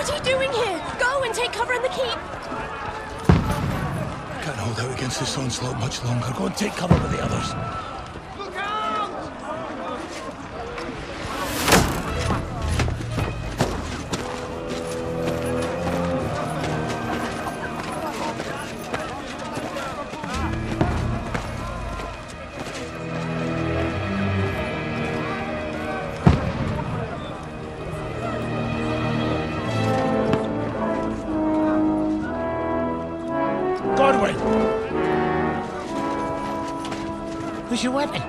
What are you doing here? Go and take cover in the keep! Can't hold out against this onslaught much longer. Go and take cover with the others. Look out! Godwin! Where's your weapon?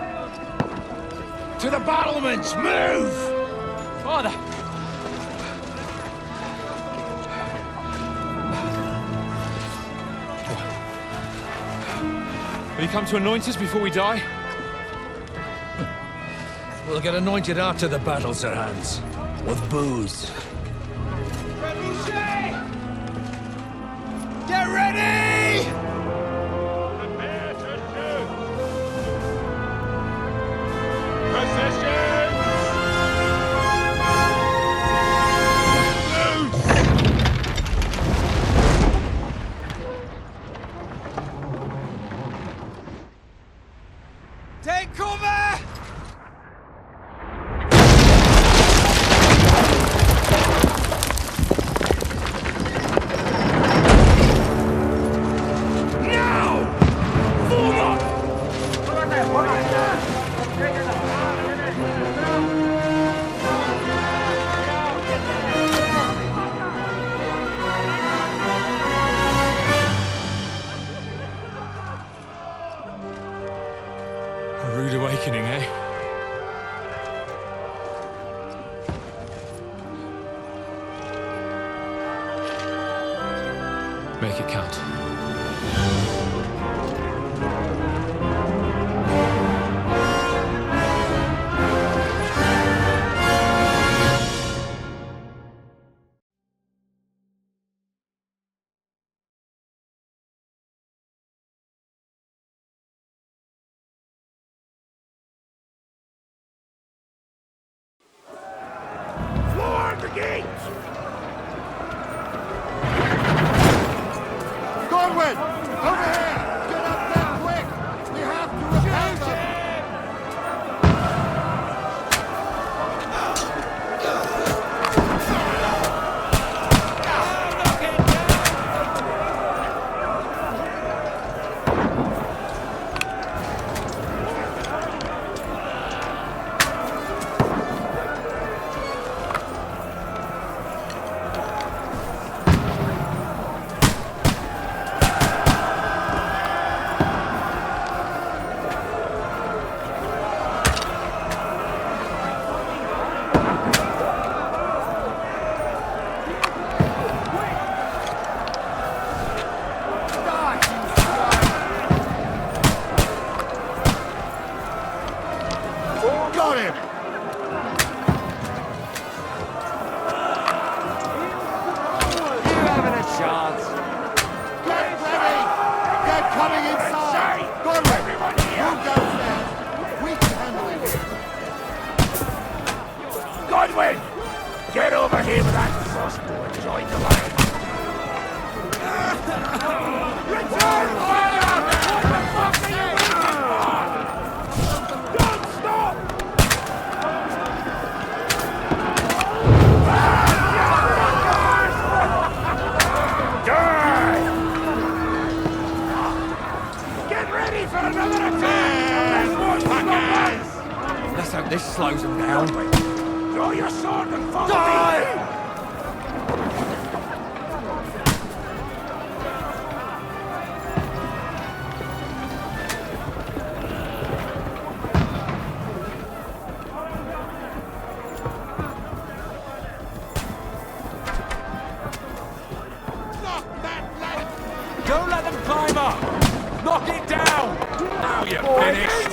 To the battlements! Move! Father! Will you come to anoint us before we die? We'll get anointed after the battles are hands. With booze. Get ready! Prepare to shoot! Position! Take cover! A rude awakening, eh? Make it count. Floor the gate! Godwin! Over here! Get up there quick! We have to repel them! Got him! You having a chance? Get ready! They're coming inside! Godwin! Who goes there? We can handle it here. Godwin! Get over here with that crossbow and join the line. Return fire! What the fuck are you waiting for? Don't stop! Die! Get ready for another attack! Let's hope this slows them down. Draw your sword and follow me! Don't let them climb up! Knock it down! Now you're finished!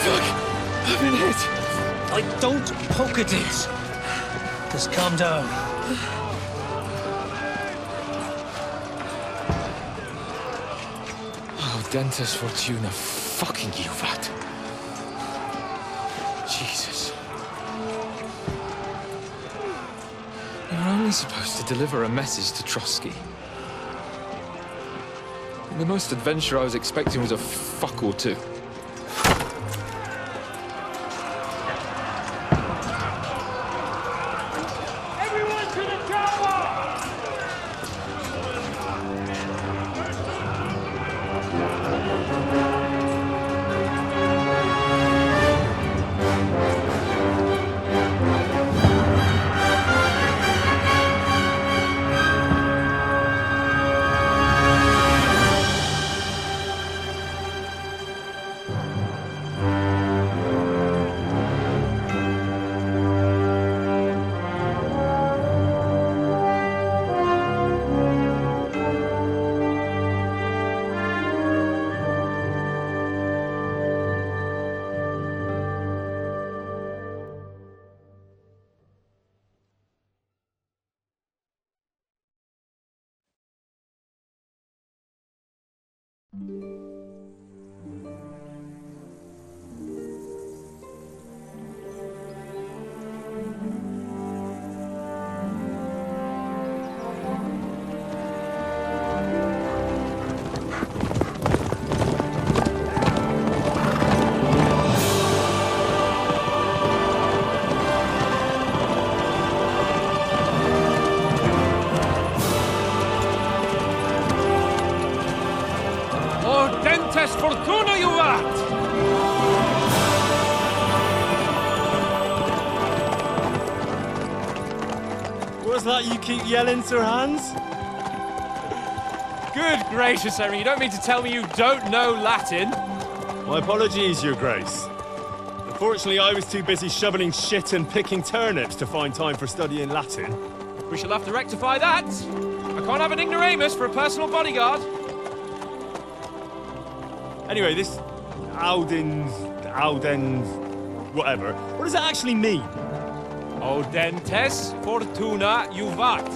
I've been hit. Don't poke at it. Just calm down. Oh, Dentes Fortuna, fucking you, Vat. Jesus. You're only supposed to deliver a message to Trotsky. The most adventure I was expecting was a fuck or two. Everyone to the tower! Dentes Fortuna, you vat! What's that you keep yelling, Sir Hans? Good gracious, Henry, you don't mean to tell me you don't know Latin? My apologies, Your Grace. Unfortunately, I was too busy shoveling shit and picking turnips to find time for studying Latin. We shall have to rectify that. I can't have an ignoramus for a personal bodyguard. Anyway, this Audens, whatever. What does that actually mean? O Dentes Fortuna Juvat.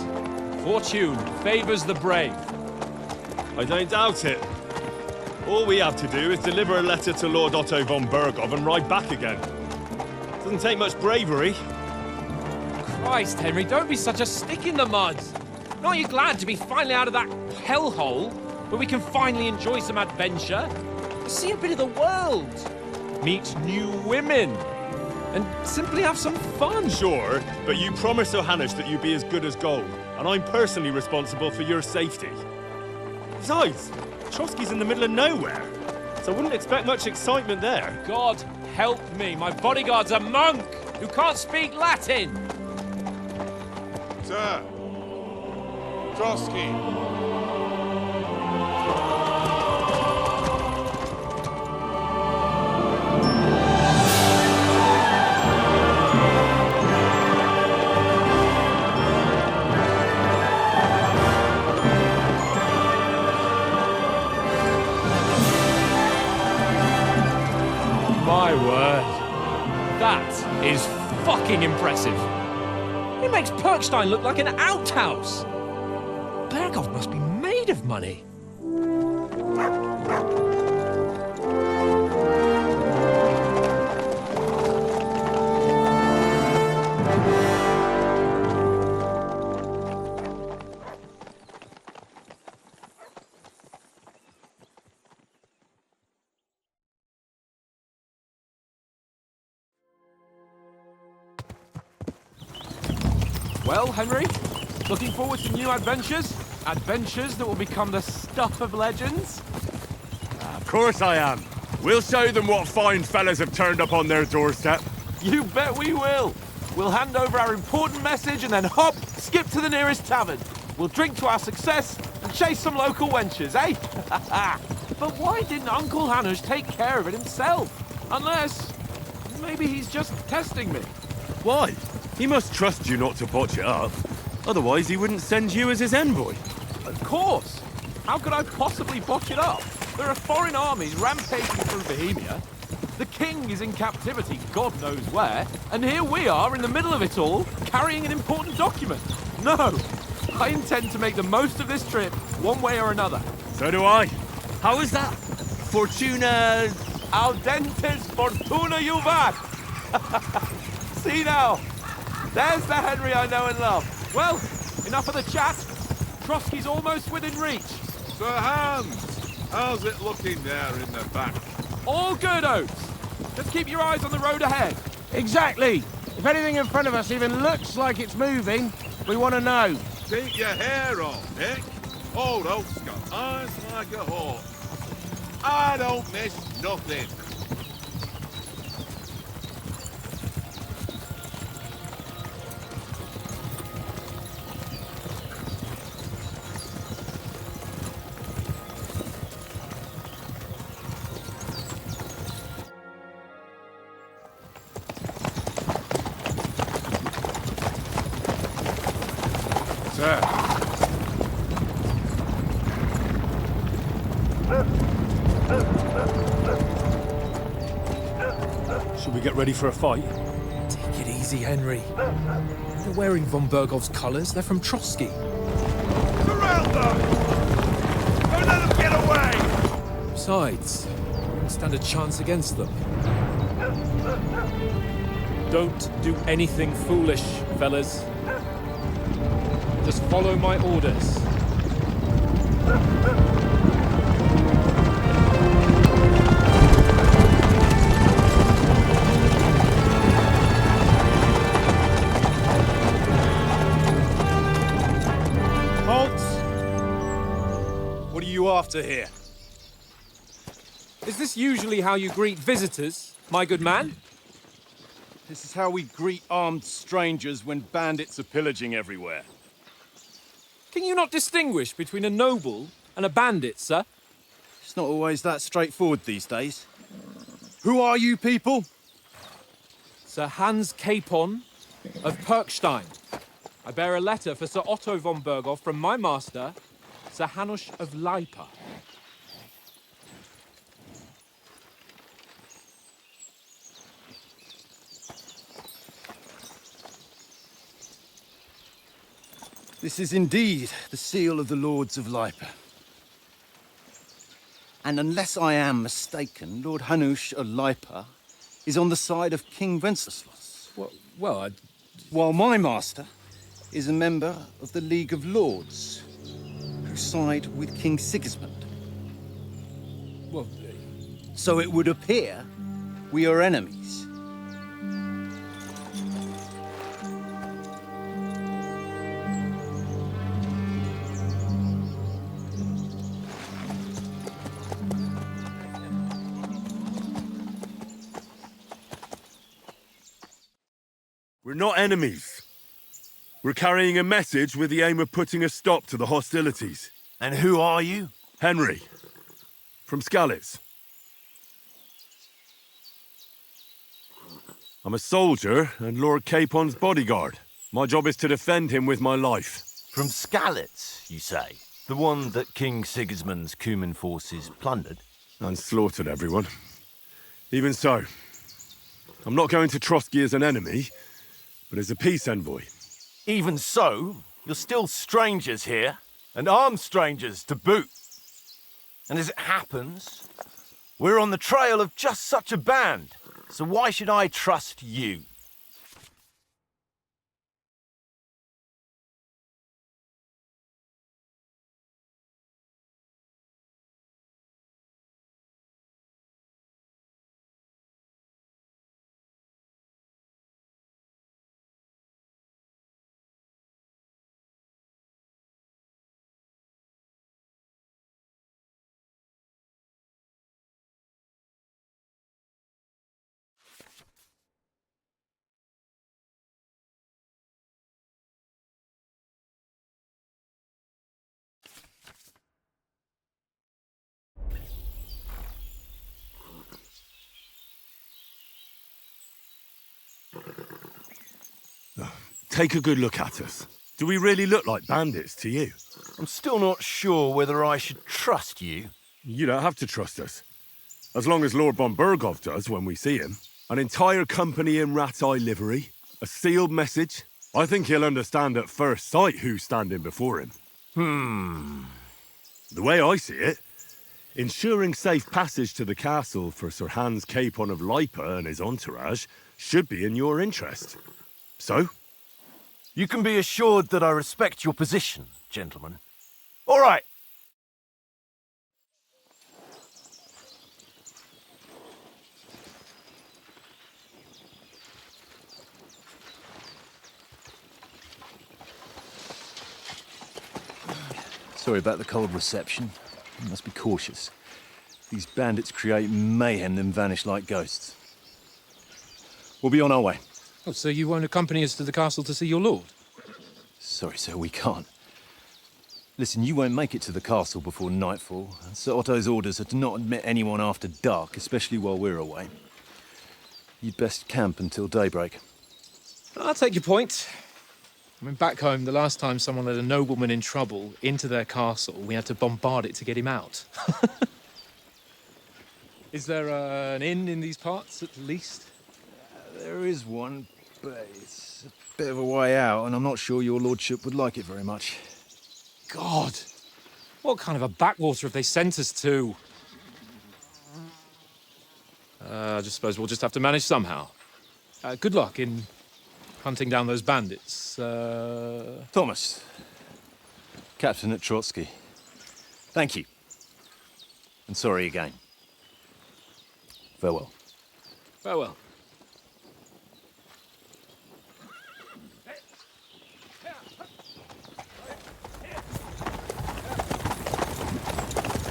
Fortune favors the brave. I don't doubt it. All we have to do is deliver a letter to Lord Otto von Bergov and ride back again. Doesn't take much bravery. Christ, Henry, don't be such a stick in the mud. Aren't you glad to be finally out of that hellhole where we can finally enjoy some adventure? See a bit of the world, meet new women, and simply have some fun. Sure, but you promised Johannes that you'd be as good as gold, and I'm personally responsible for your safety. Besides, Trotsky's in the middle of nowhere, so I wouldn't expect much excitement there. God help me, my bodyguard's a monk who can't speak Latin. Sir! Trotsky! My word. That is fucking impressive. It makes Perkstein look like an outhouse. Bergov must be made of money. Well, Henry, looking forward to new adventures? Adventures that will become the stuff of legends? Of course I am. We'll show them what fine fellas have turned up on their doorstep. You bet we will. We'll hand over our important message and then hop, skip to the nearest tavern. We'll drink to our success and chase some local wenches, eh? But why didn't Uncle Hanush take care of it himself? Unless, maybe he's just testing me. Why? He must trust you not to botch it up. Otherwise, he wouldn't send you as his envoy. Of course. How could I possibly botch it up? There are foreign armies rampaging through Bohemia. The king is in captivity, God knows where, and here we are in the middle of it all, carrying an important document. No, I intend to make the most of this trip, one way or another. So do I. How is that? Fortuna... Audentes fortuna juvat! See now, there's the Henry I know and love. Well, enough of the chat. Trotsky's almost within reach. Sir Hans, how's it looking there in the back? All good, Oates. Just keep your eyes on the road ahead. Exactly. If anything in front of us even looks like it's moving, we want to know. Keep your hair on, Nick. Old Oak's got eyes like a hawk. I don't miss nothing. Sir. Should we get ready for a fight? Take it easy, Henry. They're wearing von Bergov's colours. They're from Trotsky. Surround them! Don't let them get away! Besides, we won't stand a chance against them. Don't do anything foolish, fellas. Just follow my orders. Halt! What are you after here? Is this usually how you greet visitors, my good man? This is how we greet armed strangers when bandits are pillaging everywhere. Can you not distinguish between a noble and a bandit, sir? It's not always that straightforward these days. Who are you people? Sir Hans Capon of Perkstein. I bear a letter for Sir Otto von Berghoff from my master, Sir Hanush of Lipa. This is indeed the seal of the Lords of Lipa. And unless I am mistaken, Lord Hanush of Lipa is on the side of King Wenceslas. Well, While my master is a member of the League of Lords, who side with King Sigismund. well, So it would appear we are enemies. We're not enemies. We're carrying a message with the aim of putting a stop to the hostilities. And who are you? Henry, from Skalitz. I'm a soldier and Lord Capon's bodyguard. My job is to defend him with my life. From Skalitz, you say? The one that King Sigismund's Cuman forces plundered? And slaughtered everyone. Even so, I'm not going to Trotsky as an enemy, but as a peace envoy. Even so, you're still strangers here, and armed strangers to boot. And as it happens, we're on the trail of just such a band, so why should I trust you? Take a good look at us. Do we really look like bandits to you? I'm still not sure whether I should trust you. You don't have to trust us. As long as Lord von Burgov does when we see him. An entire company in rat-eye livery, a sealed message. I think he'll understand at first sight who's standing before him. The way I see it, ensuring safe passage to the castle for Sir Hans Capon of Lipa and his entourage should be in your interest. So? You can be assured that I respect your position, gentlemen. All right. Sorry about the cold reception. You must be cautious. These bandits create mayhem then vanish like ghosts. We'll be on our way. Oh, so you won't accompany us to the castle to see your lord? Sorry, sir, we can't. Listen, you won't make it to the castle before nightfall. Sir Otto's orders are to not admit anyone after dark, especially while we're away. You'd best camp until daybreak. I'll take your point. I mean, back home, the last time someone let a nobleman in trouble into their castle, we had to bombard it to get him out. Is there an inn in these parts, at least? There is one, but it's a bit of a way out, and I'm not sure your lordship would like it very much. God! What kind of a backwater have they sent us to? I just suppose we'll just have to manage somehow. Good luck in hunting down those bandits. Thomas, Captain at Trotsky. Thank you. And sorry again. Farewell. Farewell.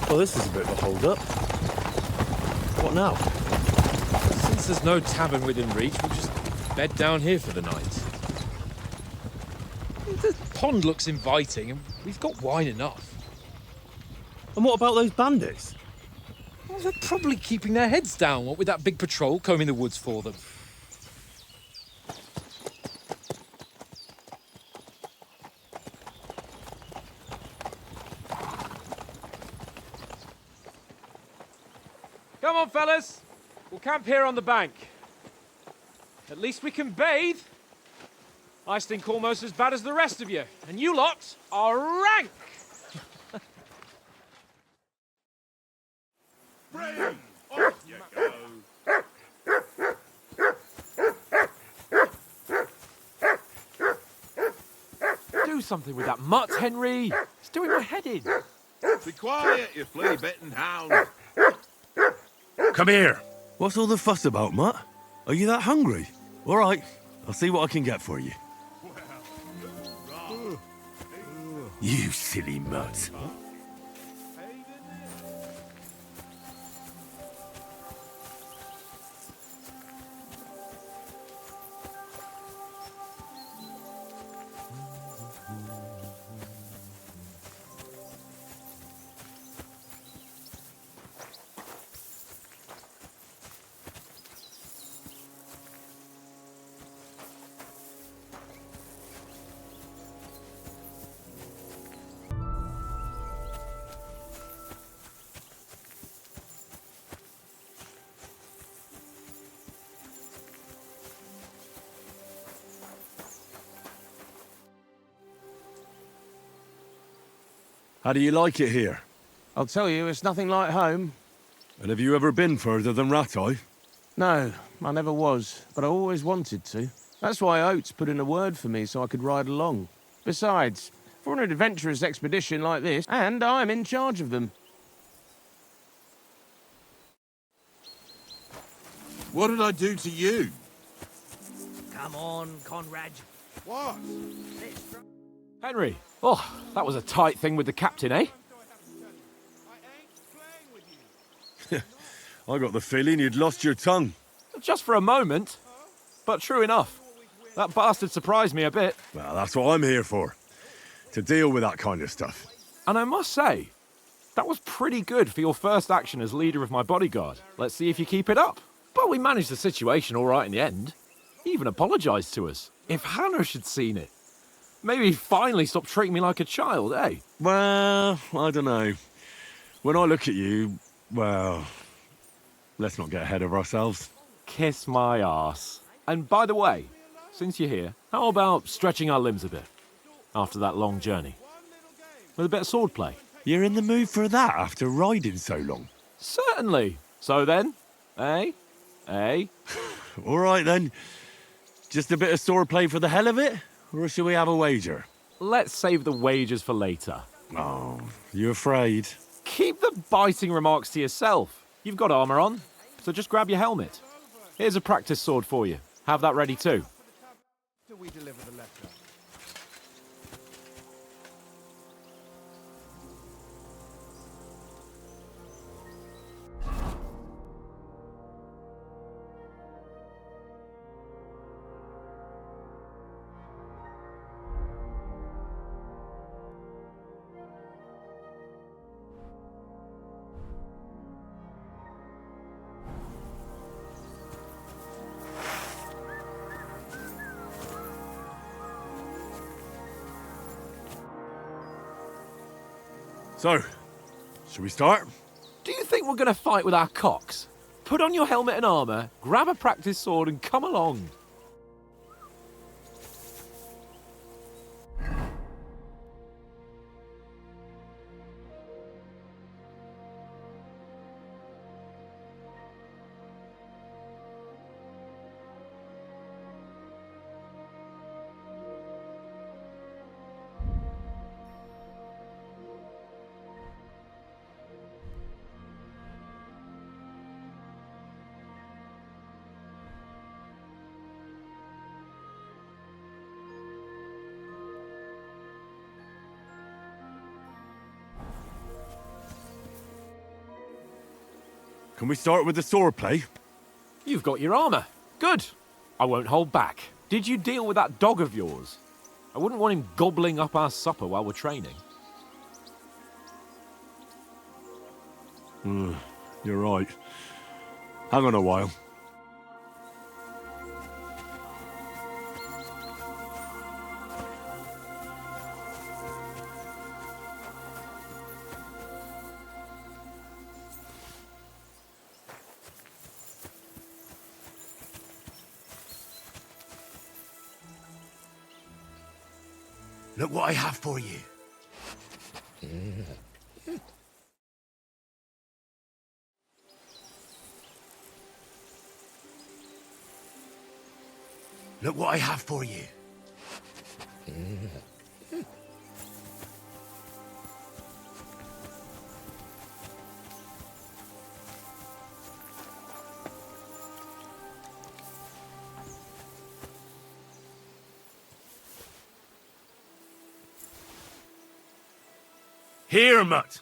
Well, this is a bit of a hold-up. What now? Since there's no tavern within reach, we'll just bed down here for the night. The pond looks inviting, and we've got wine enough. And what about those bandits? Well, they're probably keeping their heads down, what with that big patrol combing the woods for them. Come on, fellas. We'll camp here on the bank. At least we can bathe. I stink almost as bad as the rest of you, and you lot are rank! Brave! Off you go! Do something with that mutt, Henry. It's doing my head in. Be quiet, you flea-bitten hound! Come here. What's all the fuss about, Mutt? Are you that hungry? All right, I'll see what I can get for you. You silly mutt. How do you like it here? I'll tell you, it's nothing like home. And have you ever been further than Rat-Eye? No, I never was, but I always wanted to. That's why Oates put in a word for me so I could ride along. Besides, for an adventurous expedition like this, and I'm in charge of them. What did I do to you? Come on, Conrad. What? Henry. Oh, that was a tight thing with the captain, eh? I got the feeling you'd lost your tongue. Just for a moment. But true enough. That bastard surprised me a bit. Well, that's what I'm here for. To deal with that kind of stuff. And I must say, that was pretty good for your first action as leader of my bodyguard. Let's see if you keep it up. But we managed the situation all right in the end. He even apologised to us. If Hanush had seen it. Maybe he'd finally stop treating me like a child, eh? Well, I don't know. When I look at you, well, let's not get ahead of ourselves. Kiss my arse. And by the way, since you're here, how about stretching our limbs a bit after that long journey? With a bit of swordplay. You're in the mood for that after riding so long? Certainly. So then, eh? Eh? All right then. Just a bit of swordplay for the hell of it? Or shall we have a wager? Let's save the wagers for later. Oh, you afraid? Keep the biting remarks to yourself. You've got armor on, so just grab your helmet. Here's a practice sword for you. Have that ready too. Do we deliver the letter? So, shall we start? Do you think we're going to fight with our cocks? Put on your helmet and armor, grab a practice sword and come along. Can we start with the swordplay? You've got your armor. Good. I won't hold back. Did you deal with that dog of yours? I wouldn't want him gobbling up our supper while we're training. You're right. Hang on a while. Look what I have for you. Look what I have for you. Here, Mutt.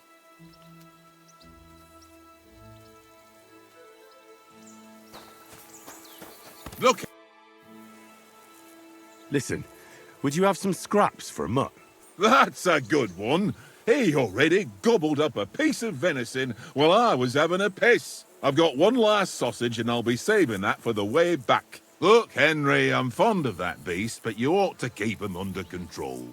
Look. Listen, would you have some scraps for Mutt? That's a good one. He already gobbled up a piece of venison while I was having a piss. I've got one last sausage and I'll be saving that for the way back. Look, Henry, I'm fond of that beast, but you ought to keep him under control.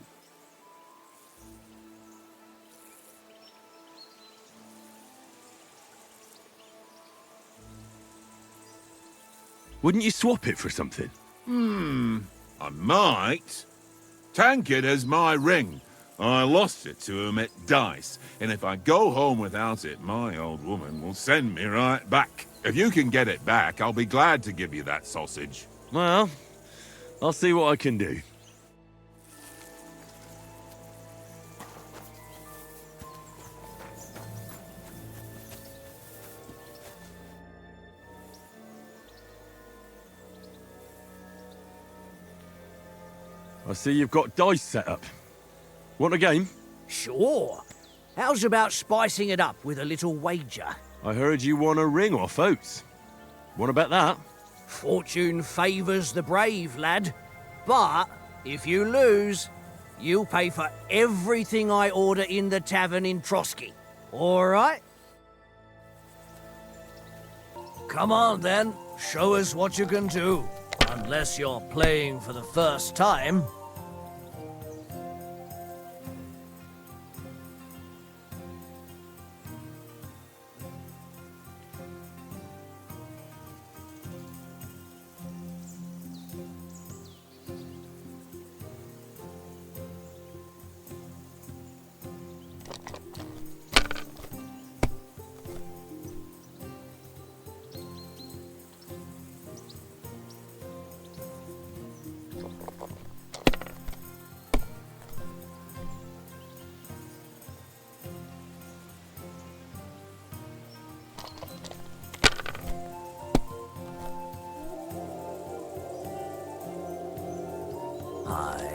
Wouldn't you swap it for something? I might. Tankard has my ring. I lost it to him at dice, and if I go home without it, my old woman will send me right back. If you can get it back, I'll be glad to give you that sausage. Well, I'll see what I can do. I see you've got dice set up. Want a game? Sure. How's about spicing it up with a little wager? I heard you won a ring off Oates. Want to bet that? Fortune favours the brave, lad. But if you lose, you'll pay for everything I order in the tavern in Trotsky. All right? Come on, then. Show us what you can do. Unless you're playing for the first time.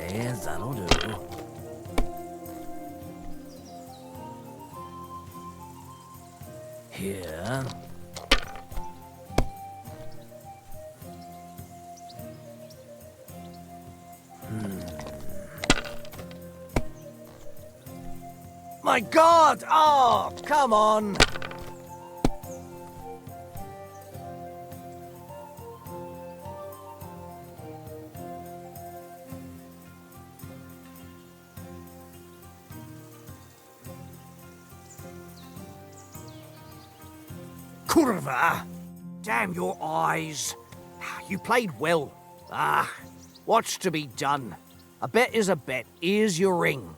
Yeah, that'll do. Here. My God! Oh, come on! Kurva! Damn your eyes! You played well. What's to be done? A bet is a bet. Here's your ring.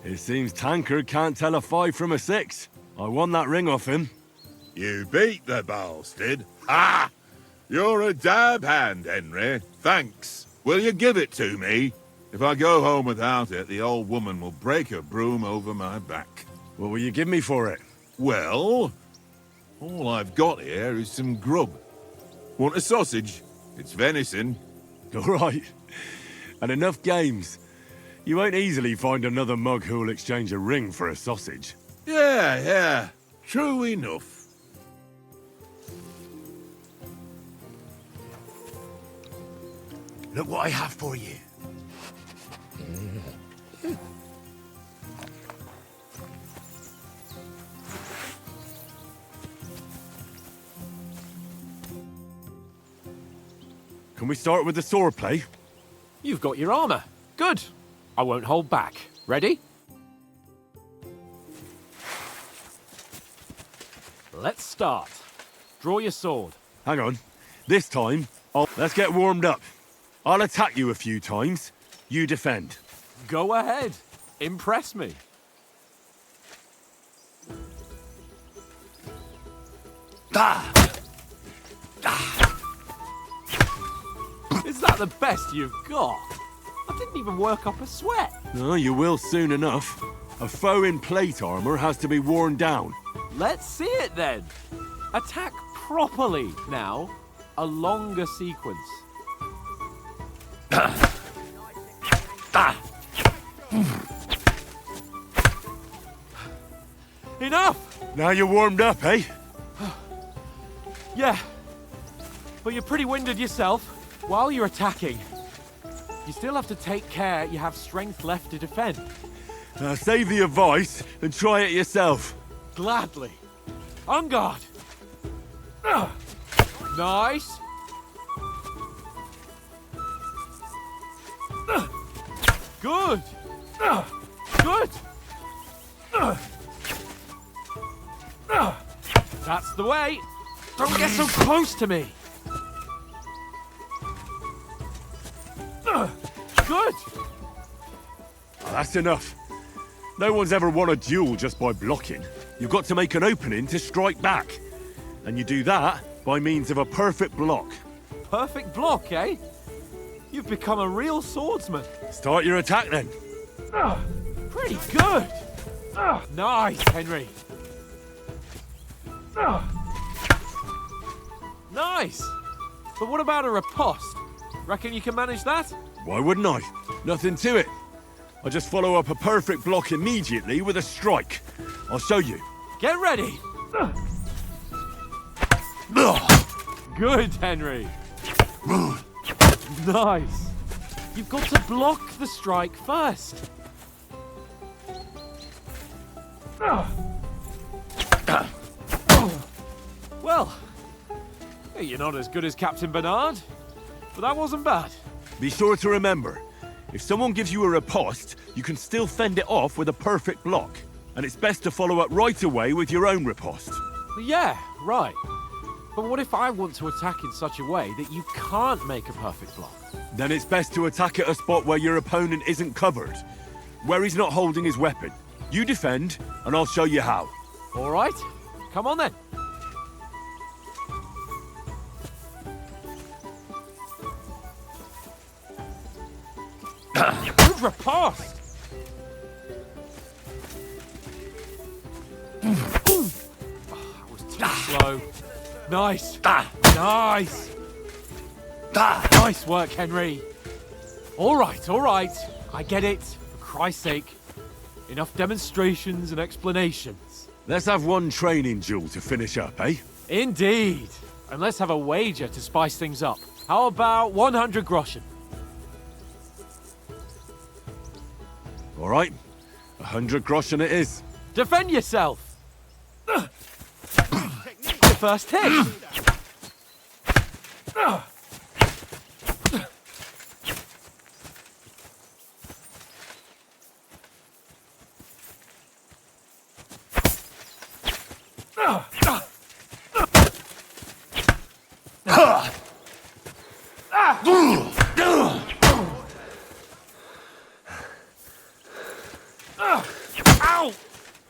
It seems Tankard can't tell a 5 from a 6. I won that ring off him. You beat the bastard. Ha! You're a dab hand, Henry. Thanks. Will you give it to me? If I go home without it, the old woman will break her broom over my back. What will you give me for it? Well, all I've got here is some grub. Want a sausage? It's venison. All right. And enough games. You won't easily find another mug who'll exchange a ring for a sausage. Yeah. True enough. Look what I have for you. Can we start with the swordplay? You've got your armor. Good. I won't hold back. Ready? Let's start. Draw your sword. Hang on. This time, let's get warmed up. I'll attack you a few times. You defend. Go ahead. Impress me. Is that the best you've got? I didn't even work up a sweat. No, you will soon enough. A foe in plate armor has to be worn down. Let's see it then. Attack properly now. A longer sequence. Enough! Now you're warmed up, eh? Yeah. But you're pretty winded yourself. While you're attacking, you still have to take care you have strength left to defend. Save the advice and try it yourself. Gladly. On guard. Nice. Good. Good. That's the way. Don't get so close to me. Good. That's enough. No one's ever won a duel just by blocking. You've got to make an opening to strike back. And you do that by means of a perfect block. Perfect block, eh? You've become a real swordsman. Start your attack then. Pretty good. Nice, Henry. Nice. But what about a riposte? Reckon you can manage that? Why wouldn't I? Nothing to it. I just follow up a perfect block immediately with a strike. I'll show you. Get ready. Good, Henry. Nice. You've got to block the strike first. Well, you're not as good as Captain Bernard, but that wasn't bad. Be sure to remember, if someone gives you a riposte, you can still fend it off with a perfect block. And it's best to follow up right away with your own riposte. Yeah, right. But what if I want to attack in such a way that you can't make a perfect block? Then it's best to attack at a spot where your opponent isn't covered, where he's not holding his weapon. You defend, and I'll show you how. All right, come on then. Good riposte! slow. Nice. Nice. Nice work, Henry. All right, all right. I get it. For Christ's sake. Enough demonstrations and explanations. Let's have one training duel to finish up, eh? Indeed. And let's have a wager to spice things up. How about 100 groschen? All right. 100 groschen it is. Defend yourself! Your first hit! Ow!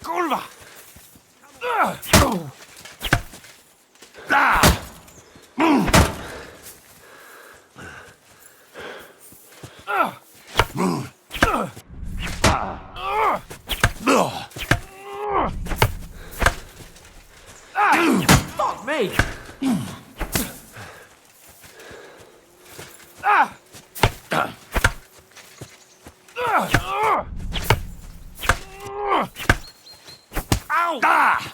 Kurwa! Fuck me! Ow!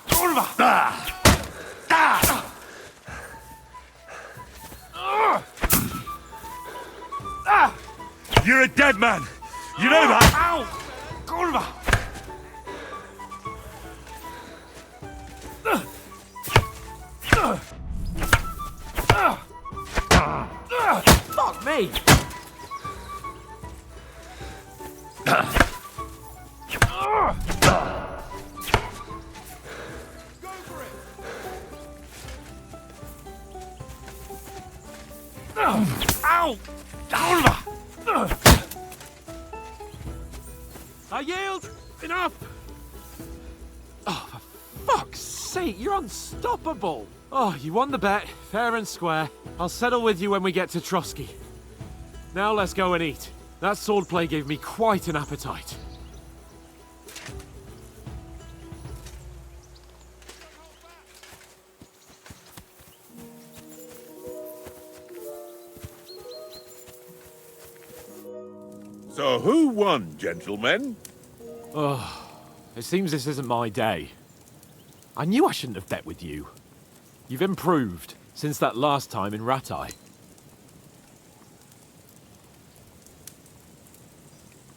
Kurwa! You're a dead man. You know that? Ow! Kurwa! Fuck me! Ow! I yield! Enough! Oh, for fuck's sake, you're unstoppable! Oh, you won the bet, fair and square. I'll settle with you when we get to Trotsky. Now let's go and eat. That swordplay gave me quite an appetite. So who won, gentlemen? Oh, it seems this isn't my day. I knew I shouldn't have bet with you. You've improved since that last time in Ratai.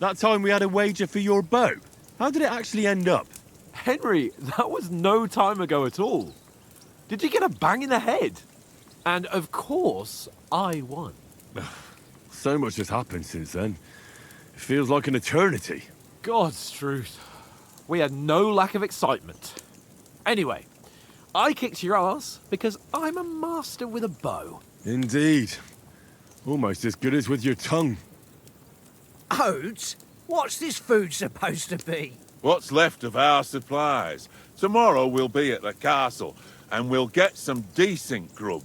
That time we had a wager for your bow. How did it actually end up? Henry, that was no time ago at all. Did you get a bang in the head? And of course, I won. So much has happened since then. It feels like an eternity. God's truth. We had no lack of excitement. Anyway, I kicked your ass because I'm a master with a bow. Indeed. Almost as good as with your tongue. Oates, what's this food supposed to be? What's left of our supplies. Tomorrow we'll be at the castle, and we'll get some decent grub.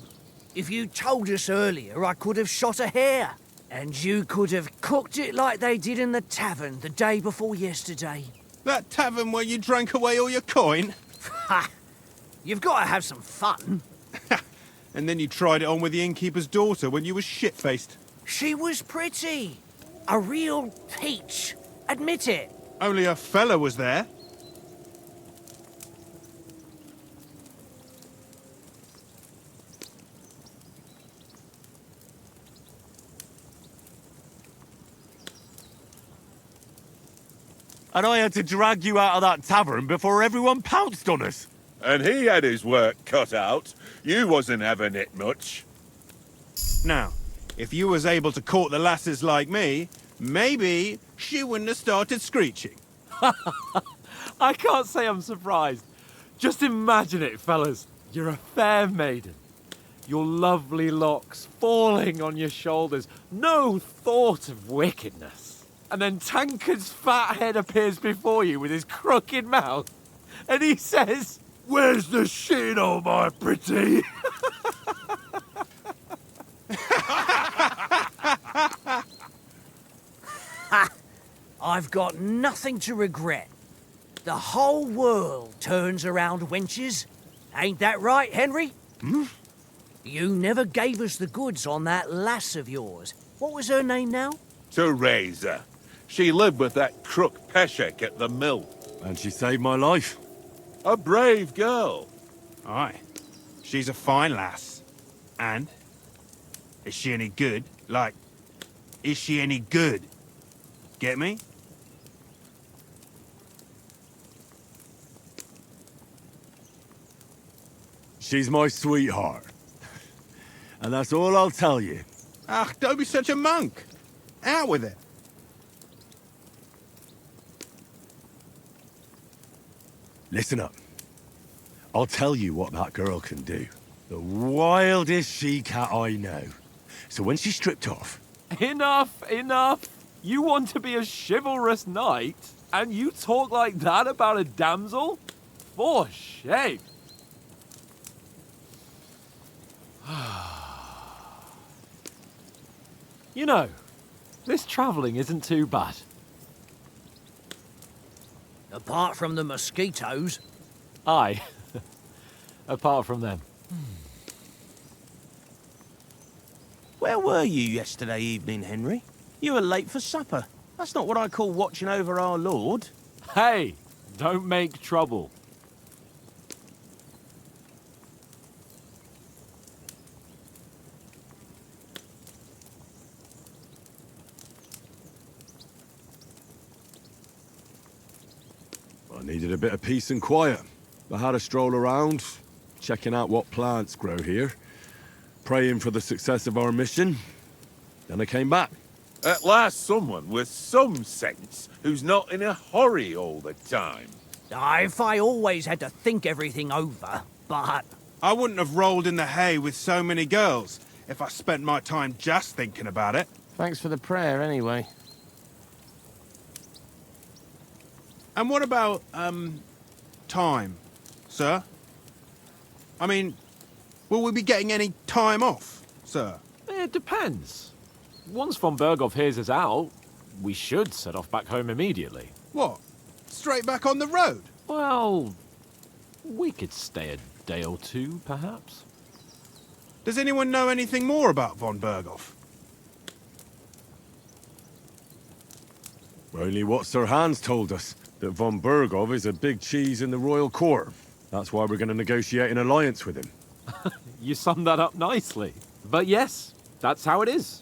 If you told us earlier, I could have shot a hare. And you could have cooked it like they did in the tavern the day before yesterday. That tavern where you drank away all your coin? Ha! You've got to have some fun. And then you tried it on with the innkeeper's daughter when you were shit-faced. She was pretty. A real peach. Admit it. Only a fella was there. And I had to drag you out of that tavern before everyone pounced on us. And he had his work cut out. You wasn't having it much. Now, if you was able to court the lasses like me, maybe she wouldn't have started screeching. I can't say I'm surprised. Just imagine it, fellas. You're a fair maiden. Your lovely locks falling on your shoulders. No thought of wickedness. And then Tankard's fat head appears before you with his crooked mouth. And he says, "Where's the shit, oh my pretty?" I've got nothing to regret. The whole world turns around wenches, Ain't that right, Henry? You never gave us the goods on that lass of yours. What was her name now? Teresa. She lived with that crook Peshek at the mill. And she saved my life. A brave girl. Aye. She's a fine lass. And? Is she any good? Like, is she any good? Get me? She's my sweetheart. And that's all I'll tell you. Ah, don't be such a monk. Out with it. Listen up. I'll tell you what that girl can do. The wildest she-cat I know. So when she's stripped off... Enough, enough. You want to be a chivalrous knight, and you talk like that about a damsel? For shame. You know, this travelling isn't too bad. Apart from the mosquitoes. Aye. Apart from them. Where were you yesterday evening, Henry? You were late for supper. That's not what I call watching over our Lord. Hey, don't make trouble. I needed a bit of peace and quiet. I had a stroll around, checking out what plants grow here, praying for the success of our mission. Then I came back. At last someone with some sense who's not in a hurry all the time. If I always had to think everything over, but... I wouldn't have rolled in the hay with so many girls if I spent my time just thinking about it. Thanks for the prayer, anyway. And what about, time, sir? I mean, will we be getting any time off, sir? It depends. Once von Berghoff hears us out, we should set off back home immediately. What? Straight back on the road? Well, we could stay a day or two, perhaps. Does anyone know anything more about von Berghoff? Only what Sir Hans told us, that von Berghoff is a big cheese in the royal court. That's why we're going to negotiate an alliance with him. You summed that up nicely. But yes, that's how it is.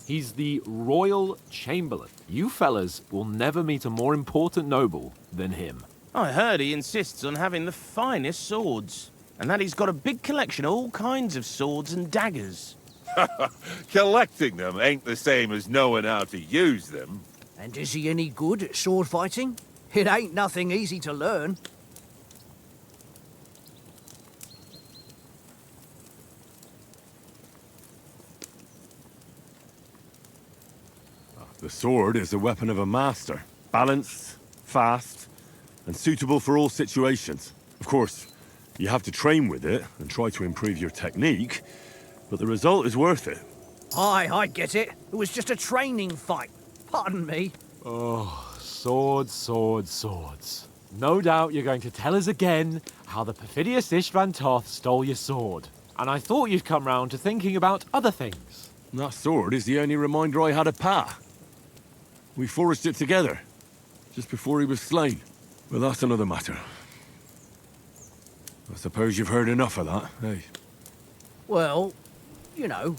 He's the Royal Chamberlain. You fellas will never meet a more important noble than him. I heard he insists on having the finest swords, and that he's got a big collection of all kinds of swords and daggers. Collecting them ain't the same as knowing how to use them. And is he any good at sword fighting? It ain't nothing easy to learn. The sword is a weapon of a master. Balanced, fast, and suitable for all situations. Of course, you have to train with it and try to improve your technique, but the result is worth it. Aye, I get it. It was just a training fight. Pardon me. Oh, swords, swords, swords. No doubt you're going to tell us again how the perfidious Istvan Toth stole your sword. And I thought you'd come round to thinking about other things. That sword is the only reminder I had of Pa. We forged it together, just before he was slain. But that's another matter. I suppose you've heard enough of that, eh? Well, you know.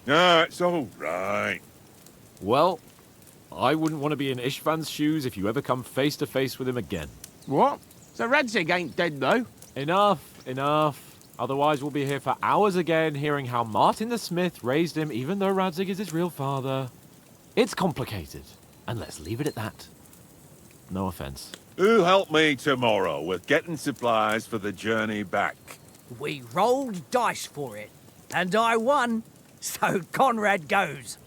Ah, it's all right. Well, I wouldn't want to be in Istvan's shoes if you ever come face to face with him again. What? So Radzig ain't dead, though? Enough, enough. Otherwise we'll be here for hours again hearing how Martin the Smith raised him even though Radzig is his real father. It's complicated, and let's leave it at that. No offense. Who'll help me tomorrow with getting supplies for the journey back? We rolled dice for it, and I won, so Conrad goes.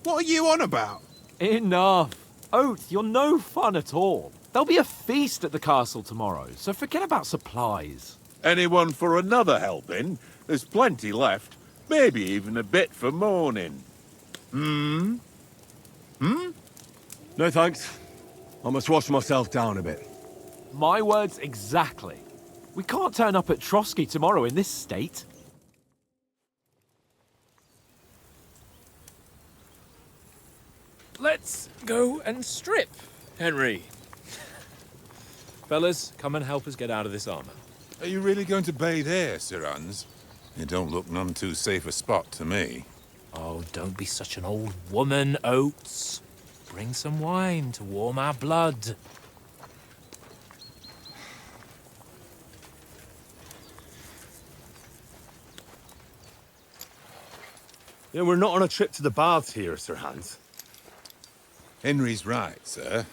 What are you on about? Enough. Oath, you're no fun at all. There'll be a feast at the castle tomorrow, so forget about supplies. Anyone for another helping? There's plenty left. Maybe even a bit for morning. No thanks. I must wash myself down a bit. My words exactly. We can't turn up at Trotsky tomorrow in this state. Let's go and strip, Henry. Fellas, come and help us get out of this armor. Are you really going to bathe here, Sir Hans? It don't look none too safe a spot to me. Oh, don't be such an old woman, Oates. Bring some wine to warm our blood. You know, we're not on a trip to the baths here, Sir Hans. Henry's right, sir.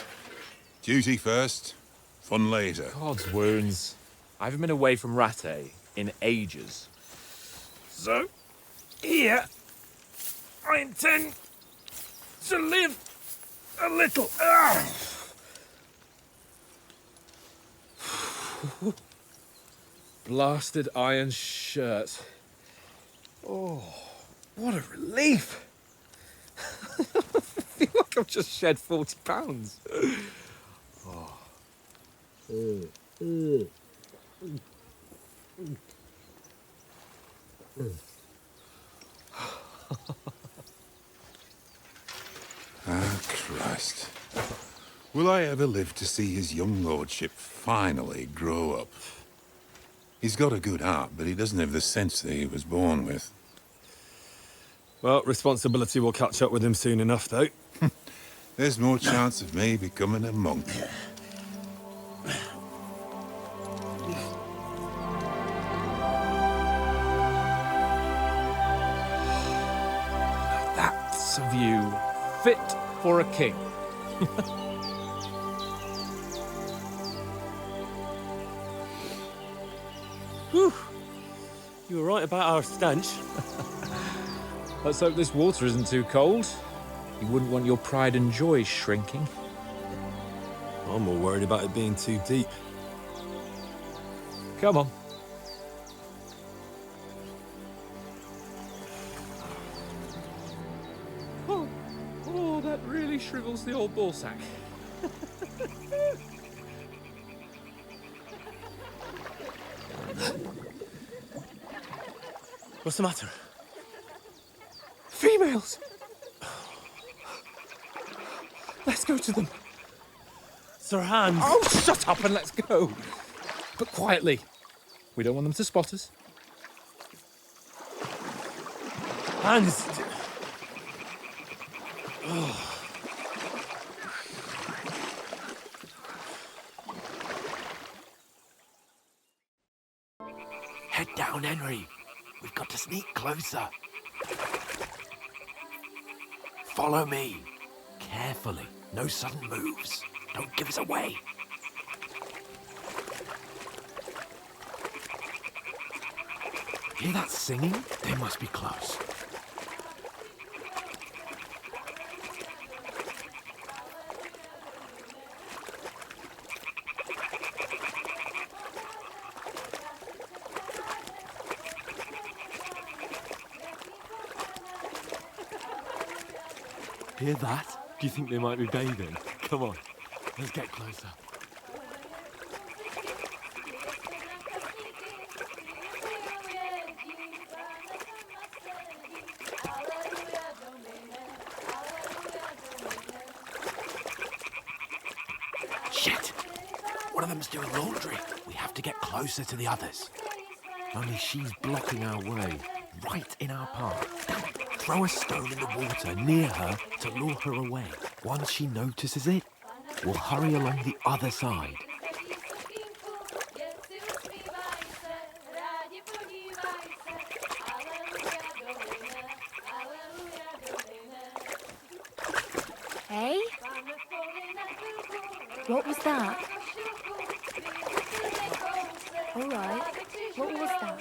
Duty first, fun later. God's wounds. I haven't been away from Rattay in ages. So, here, I intend to live a little. Blasted iron shirt. Oh, what a relief. I feel like I've just shed 40 pounds. Ah, Christ. Will I ever live to see his young lordship finally grow up? He's got a good heart, but he doesn't have the sense that he was born with. Well, responsibility will catch up with him soon enough, though. There's more chance of me becoming a monk. That's a view fit for a king. Whew. You were right about our stench. Let's hope this water isn't too cold. You wouldn't want your pride and joy shrinking. I'm more worried about it being too deep. Come on. Oh, that really shrivels the old ballsack. What's the matter? Females! Let's go to them. Sir Hans! Oh, shut up and let's go. But quietly. We don't want them to spot us. Hans! Head down, Henry. We've got to sneak closer. Follow me. Carefully. No sudden moves. Don't give us away. Hear that singing? They must be close. Hear that? Do you think they might be bathing? Come on, let's get closer. Shit! One of them's doing laundry. We have to get closer to the others. Only she's blocking our way, right in our path. Throw a stone in the water near her to lure her away. Once she notices it, we'll hurry along the other side. Hey? What was that? All right. What was that?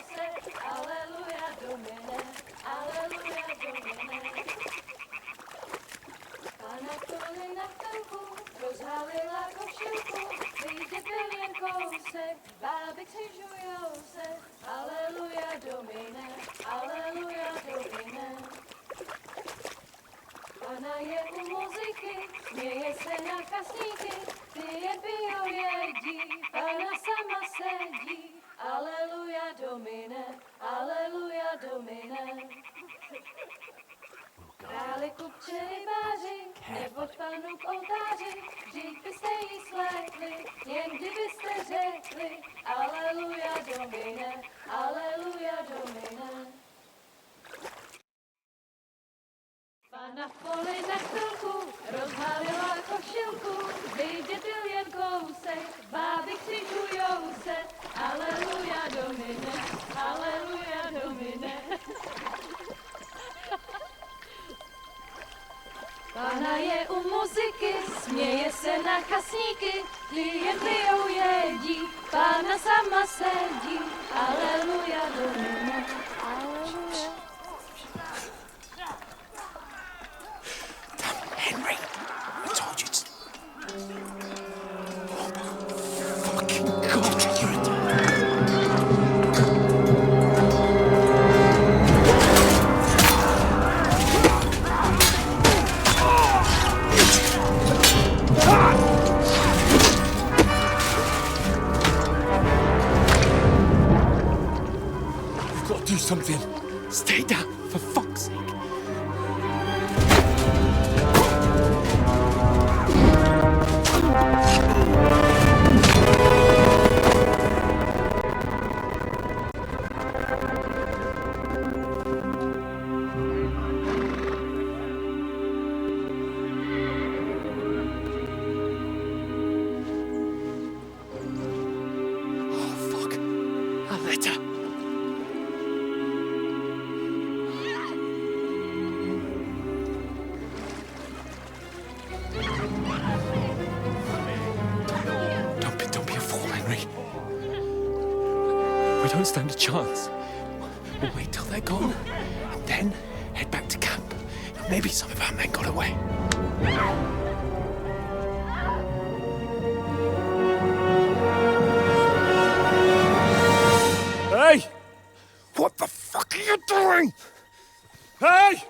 Ona je u muzyky, směje se na kasníky, ty je pijou jedí, Pana sama sedí, Alleluia Domine, Alleluia Domine. Králi kupče rybáři, neboť Panu k oltáři, vždyť byste jí slétli, jen kdybyste řekli, Alleluia Domine, Alleluia Domine. Pana v poli na chvilku rozhalila košilku, vydětil jen kousek, báby křižujou se, Alleluia Domine, Alleluia Domine. Pána je u muziky, směje se na chasníky, klienty jen jedí, Pána sama sedí, Alleluia Domine, Alleluia. Henry, I told you to... Fucking God, you're a... You've got to do something. Stay down, for fuck's sake. Don't stand a chance. We'll wait till they're gone, and then head back to camp. Maybe some of our men got away. Hey! What the fuck are you doing? Hey!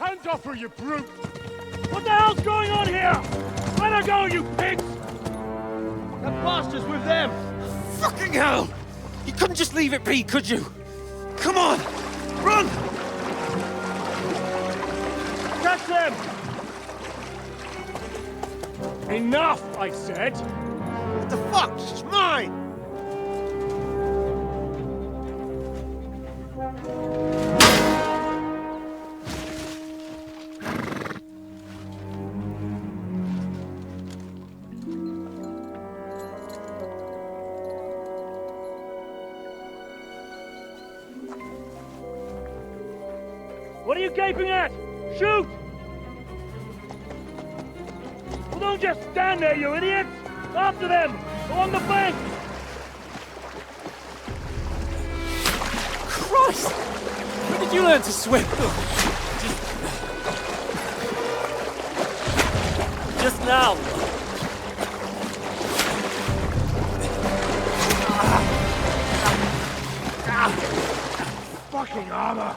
Hands off her, you brute! What the hell's going on here? Let her go, you pigs! That bastard's with them! Fucking hell! You couldn't just leave it be, could you? Come on! Run! Catch them! Enough, I said! What the fuck? She's mine! What are you gaping at? Shoot! Well, don't just stand there, you idiots! After them! Along the bank! Christ! When did you learn to swim? Just now! Fucking armor!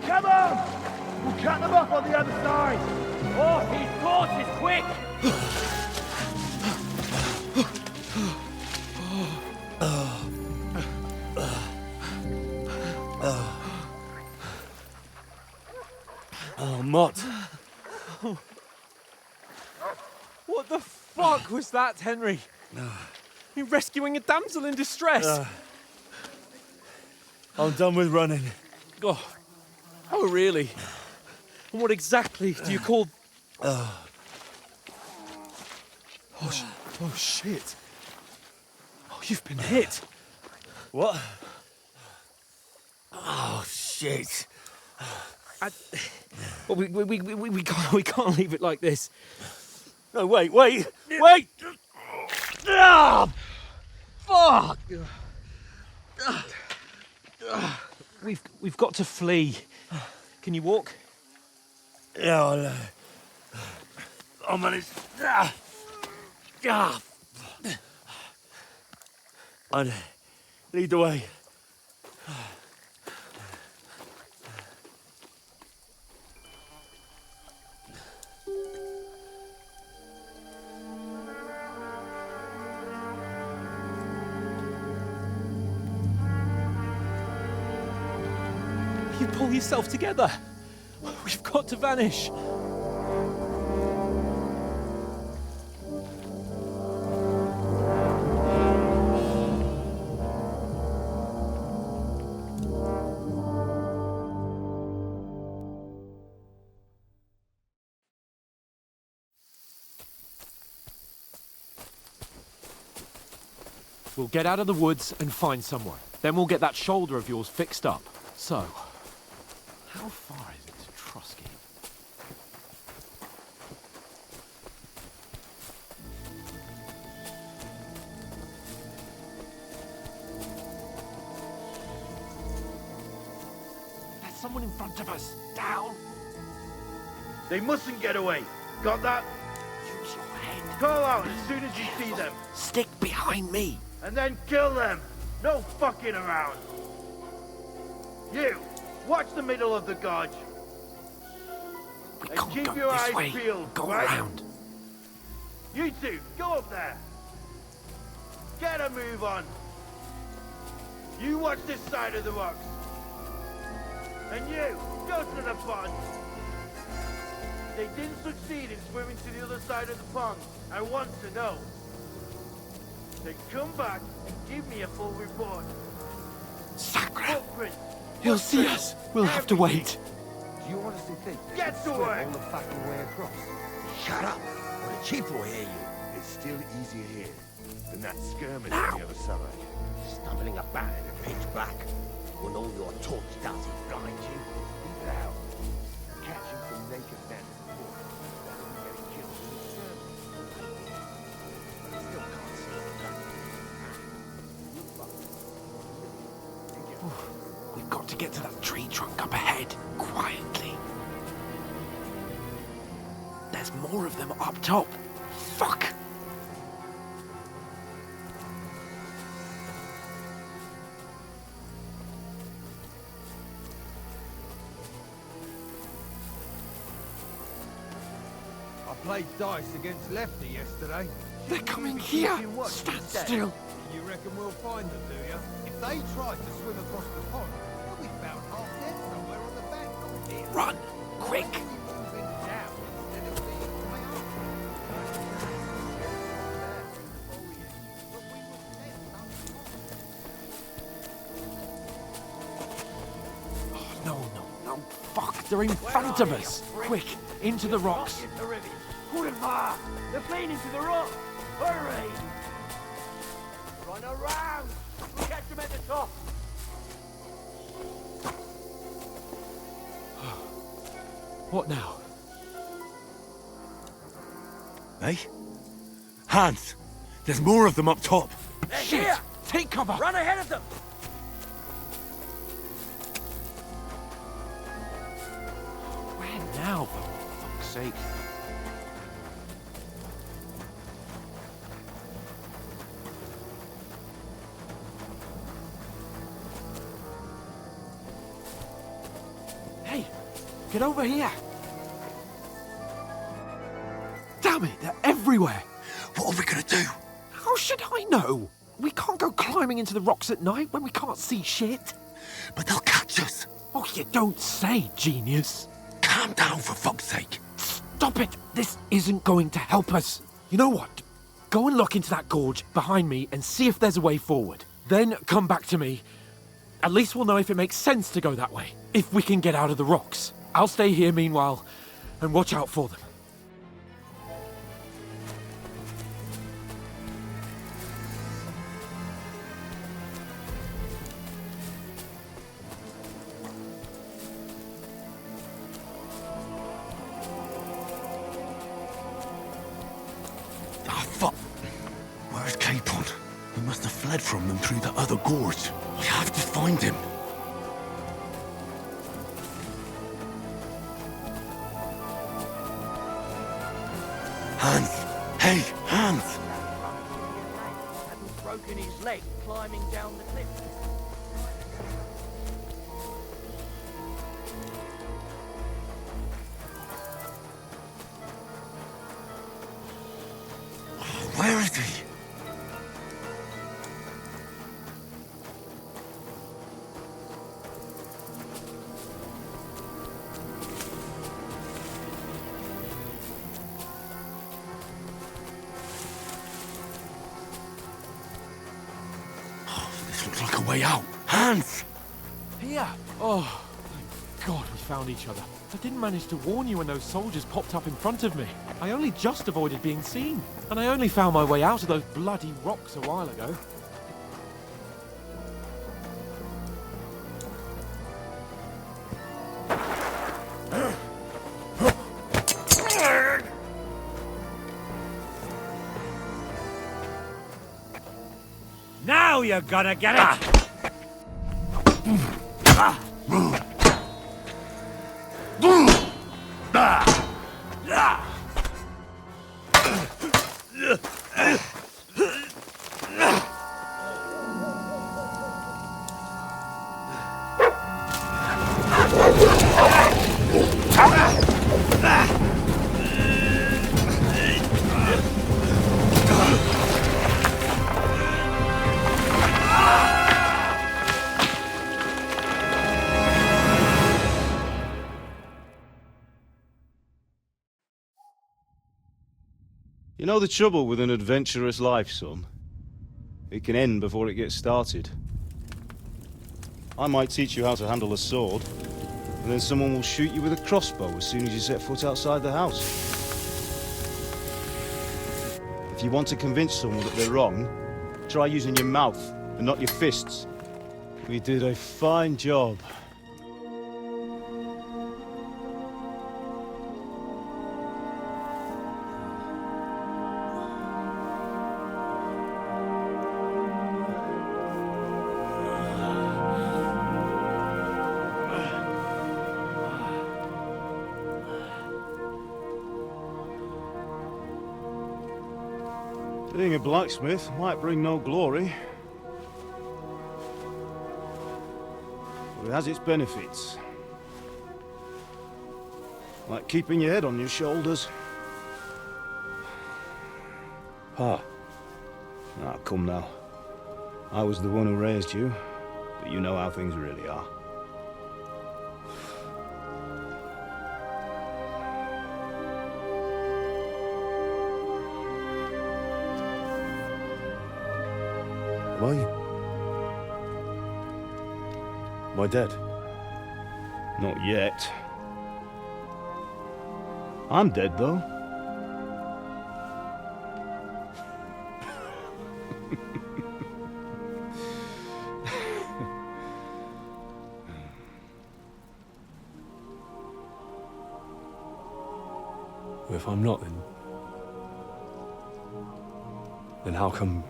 Come on! We'll cut them off on the other side! Oh, his horse is quick! Oh, Mott. What the fuck was that, Henry? You rescuing a damsel in distress? I'm done with running. Oh, really? And what exactly do you call... Oh, shit. Oh, you've been hit. What? Oh, shit. Well, we can't leave it like this. No, wait! Ah! Fuck! We've got to flee. Can you walk? Yeah, I'll manage. I'd lead the way. Pull yourself together. We've got to vanish. We'll get out of the woods and find somewhere. Then we'll get that shoulder of yours fixed up. So, how far is it to Trusky? There's someone in front of us. Down. They mustn't get away. Got that? Use your head. Call out as soon as you see them. Stick behind me. And then kill them. No fucking around. You, watch the middle of the gorge. We And can't keep go your this eyes way. peeled, Go right? around. You two, go up there. Get a move on. You watch this side of the rocks. And you, go to the pond. They didn't succeed in swimming to the other side of the pond. I want to know. Then come back and give me a full report. Sacre! Footprints. He'll see us. We'll have to wait. Do you honestly think they Get could to swim work. all the fucking way across? Shut up, or the chief will hear you. It's still easier here than that skirmish on the other side. Stumbling about in the pitch black when all your torch does is blind you. Leave it out. Catch him from naked men and foot. Better than getting killed in the skirmish. But I still can't see the black. We've got to get to that tree trunk up ahead, quietly. There's more of them up top. Fuck! I played dice against Lefty yesterday. They're coming here! Stand still! You reckon we'll find them, do you? If they tried to swim across the pond, they'll be found half dead somewhere on the bank. Here. Run! Quick! Why are we moving down instead of being way up? Oh, no. Fuck, they're in front of us! Quick, into the rocks! They're playing into the rock. Hurry! Run around! We'll catch them at the top. What now? Eh? Hans! There's more of them up top! They're Shit! here! Take cover! Run ahead of them! Where now, for fuck's sake? Hey, get over here! Damn it, they're everywhere! What are we gonna do? How should I know? We can't go climbing into the rocks at night when we can't see shit. But they'll catch us! Oh, you don't say, genius. Calm down, for fuck's sake! Stop it! This isn't going to help us. You know what? Go and look into that gorge behind me and see if there's a way forward. Then come back to me. At least we'll know if it makes sense to go that way. If we can get out of the rocks. I'll stay here meanwhile and watch out for them. Ah, fuck! Where's Capon? We must have fled from them through the other gorge. We have to find him. Hans! Hey, Hans! Hadn't broken his leg climbing down the cliff. Where is he? This looks like a way out. Hans! Here! Oh, thank God we found each other. I didn't manage to warn you when those soldiers popped up in front of me. I only just avoided being seen. And I only found my way out of those bloody rocks a while ago. Now you're gonna get it! You know the trouble with an adventurous life, son? It can end before it gets started. I might teach you how to handle a sword, and then someone will shoot you with a crossbow as soon as you set foot outside the house. If you want to convince someone that they're wrong, try using your mouth and not your fists. We did a fine job. Being a blacksmith might bring no glory, but it has its benefits. Like keeping your head on your shoulders. Pa. Ah, come now. I was the one who raised you, but you know how things really are. Am I dead? Not yet. I'm dead, though. Well, if I'm not, then how come...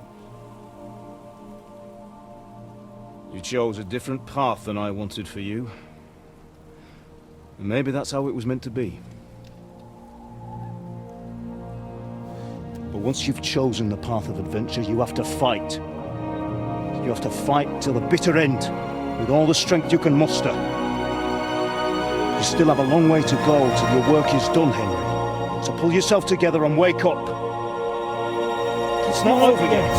You chose a different path than I wanted for you. And maybe that's how it was meant to be. But once you've chosen the path of adventure, you have to fight. You have to fight till the bitter end, with all the strength you can muster. You still have a long way to go till your work is done, Henry. So pull yourself together and wake up. It's not over yet.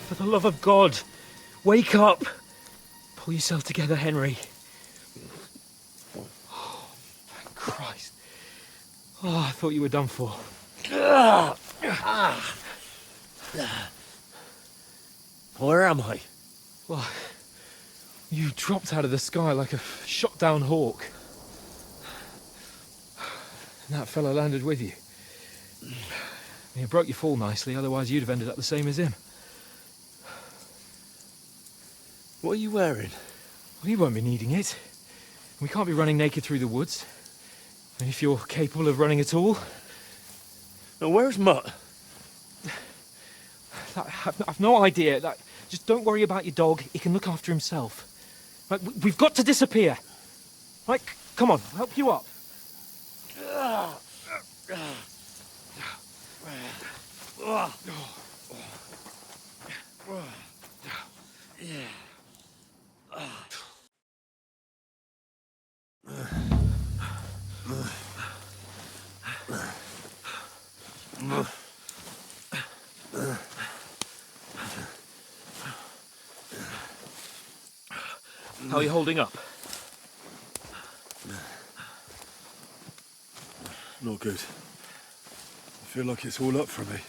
For the love of God, wake up! Pull yourself together, Henry. Oh, thank Christ. Oh, I thought you were done for. Where am I? Well, you dropped out of the sky like a shot-down hawk. And that fella landed with you. And you broke your fall nicely, otherwise you'd have ended up the same as him. What are you wearing? Well, you won't be needing it. We can't be running naked through the woods. And if you're capable of running at all... Now, where's Mutt? I've no idea. Just don't worry about your dog. He can look after himself. Right, we've got to disappear. Right, come on, I'll help you up. How are you holding up? Not good. I feel like it's all up for me.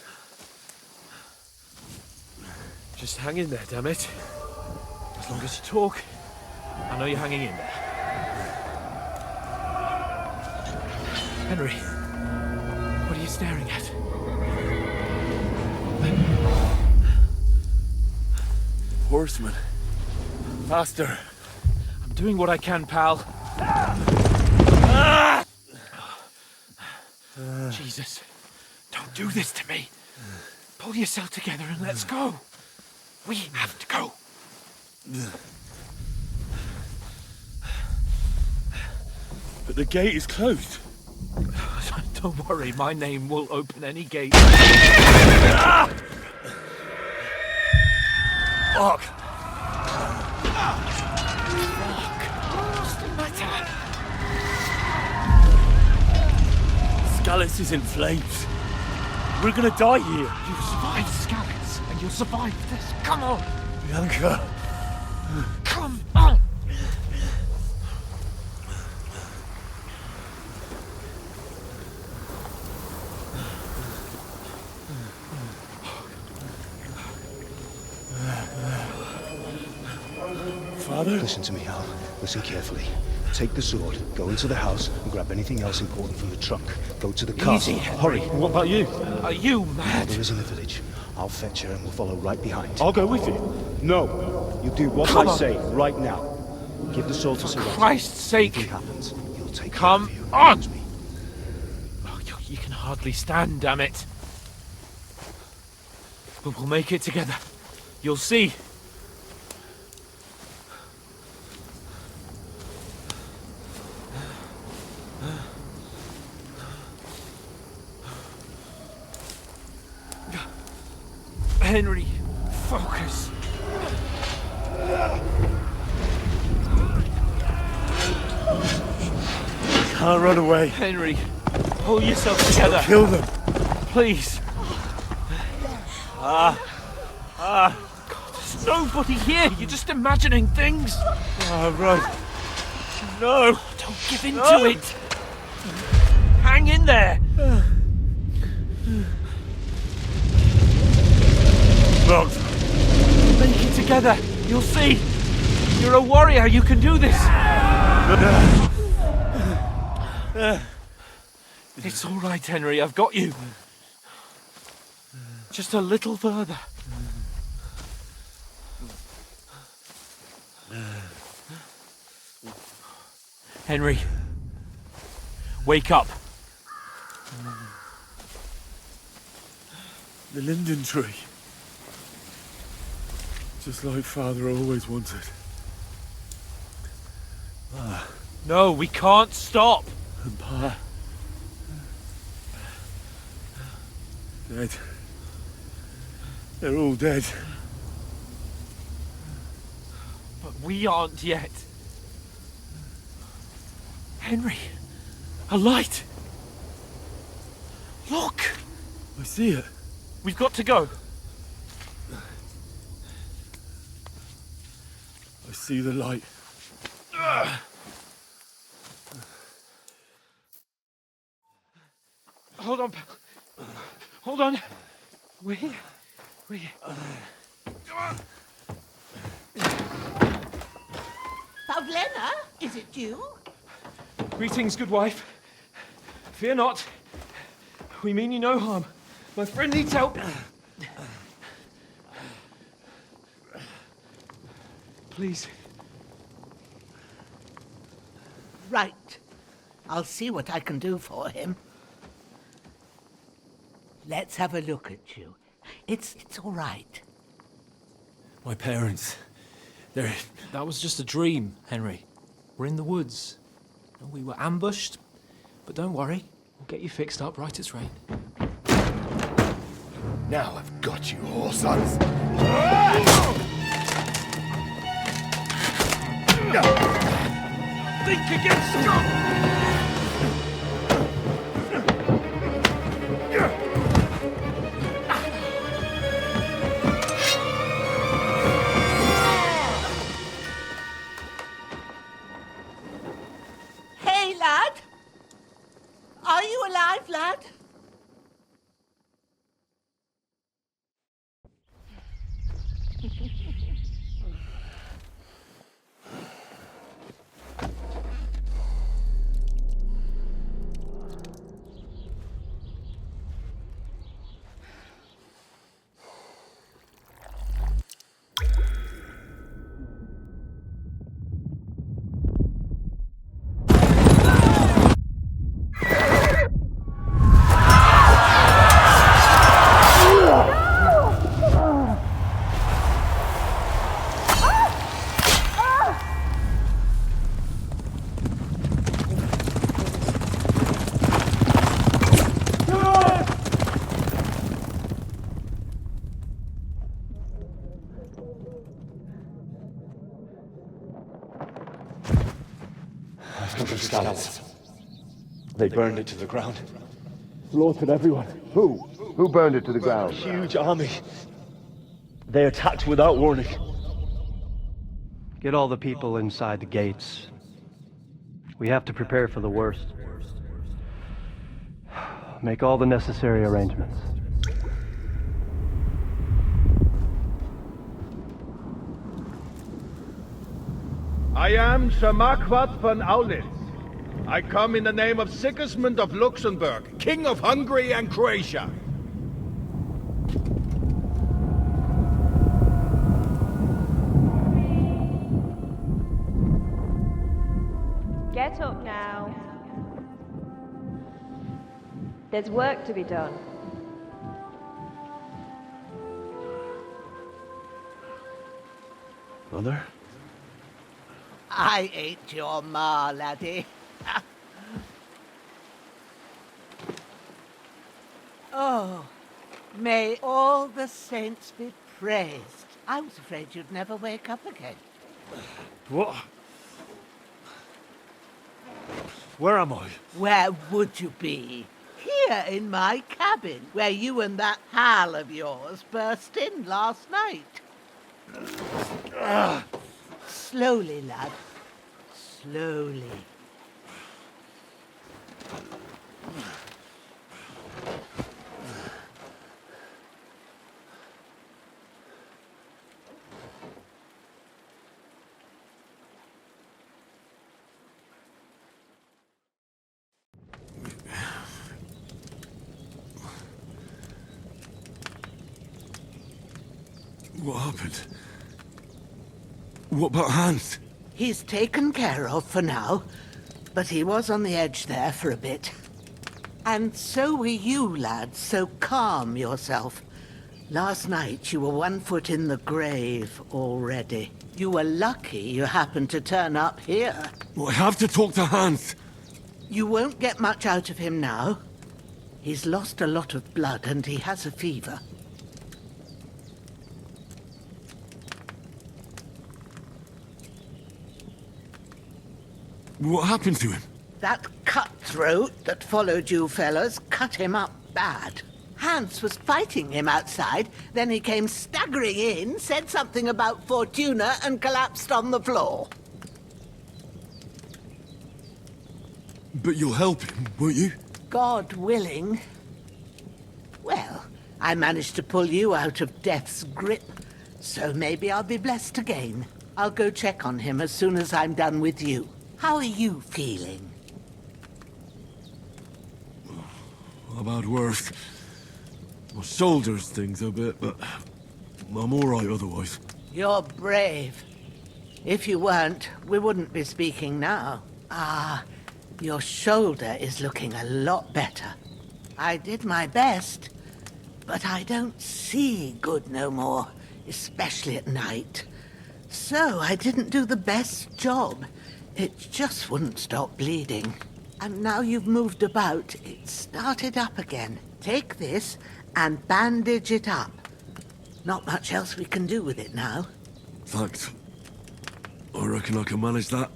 Just hang in there, damn it. As long as you talk, I know you're hanging in there. Henry, what are you staring at? Horseman. Faster. I'm doing what I can, pal. Jesus, don't do this to me. Pull yourself together and let's go. We have to go. But the gate is closed. Don't worry, my name will open any gate. Fuck! What's the matter? Scallis is in flames. We're gonna die here. You survived Scallis, and you'll survive this. Come on! Bianca. Come on! Father? Listen to me, Hal. Listen carefully. Take the sword, go into the house, and grab anything else important from the trunk. Go to the castle. Easy, Hurry. What about you? Are you mad? Mother is in the village. I'll fetch her and we'll follow right behind. I'll go with you. No. You do what I say right now. Give the sword to Sir Roger. Christ's sake! Anything happens, he'll take Come care of you. on! Me. Oh, you can hardly stand, damn it. But we'll make it together. You'll see. Henry, focus. Can't run away. Henry, pull yourself together. Kill them. Please. God, there's nobody here. You're just imagining things. Run. No. Don't give in to it. Hang in there. Locked. Make it together. You'll see. You're a warrior. You can do this. It's all right, Henry. I've got you. Just a little further. Henry, wake up. The linden tree. Just like Father always wanted. No, we can't stop. And Pa. Dead. They're all dead. But we aren't yet. Henry, a light. Look. I see it. We've got to go. I see the light. Hold on. Hold on. We're here. Pavlena, is it you? Greetings, good wife. Fear not. We mean you no harm. My friend needs help. Please. Right. I'll see what I can do for him. Let's have a look at you. It's all right. My parents, they're... That was just a dream, Henry. We're in the woods. We were ambushed, but don't worry. We'll get you fixed up right as rain. Now I've got you, whoresons. Think against Hey, lad! Are you alive, lad? Scallops. They burned it to the ground. Slaughtered everyone. Who? Who burned it to the ground? Huge army. They attacked without warning. Get all the people inside the gates. We have to prepare for the worst. Make all the necessary arrangements. I am Sir Marquardt von Aulitz. I come in the name of Sigismund of Luxembourg, King of Hungary and Croatia. Get up now. There's work to be done. Mother? I ain't your ma, laddie. Oh, may all the saints be praised. I was afraid you'd never wake up again. What? Where am I? Where would you be? Here in my cabin, where you and that pal of yours burst in last night. Slowly, lad. Slowly. What happened? What about Hans? He's taken care of for now, but he was on the edge there for a bit. And so were you, lad, so calm yourself. Last night you were 1 foot in the grave already. You were lucky you happened to turn up here. I have to talk to Hans. You won't get much out of him now. He's lost a lot of blood and he has a fever. What happened to him? That cutthroat that followed you fellas cut him up bad. Hans was fighting him outside, then he came staggering in, said something about Fortuna and collapsed on the floor. But you'll help him, won't you? God willing. Well, I managed to pull you out of death's grip, so maybe I'll be blessed again. I'll go check on him as soon as I'm done with you. How are you feeling? I've had worse. My shoulders stings a bit, but I'm all right otherwise. You're brave. If you weren't, we wouldn't be speaking now. Ah, your shoulder is looking a lot better. I did my best, but I don't see good no more, especially at night. So I didn't do the best job. It just wouldn't stop bleeding. And now you've moved about, it started up again. Take this and bandage it up. Not much else we can do with it now. Thanks. I reckon I can manage that.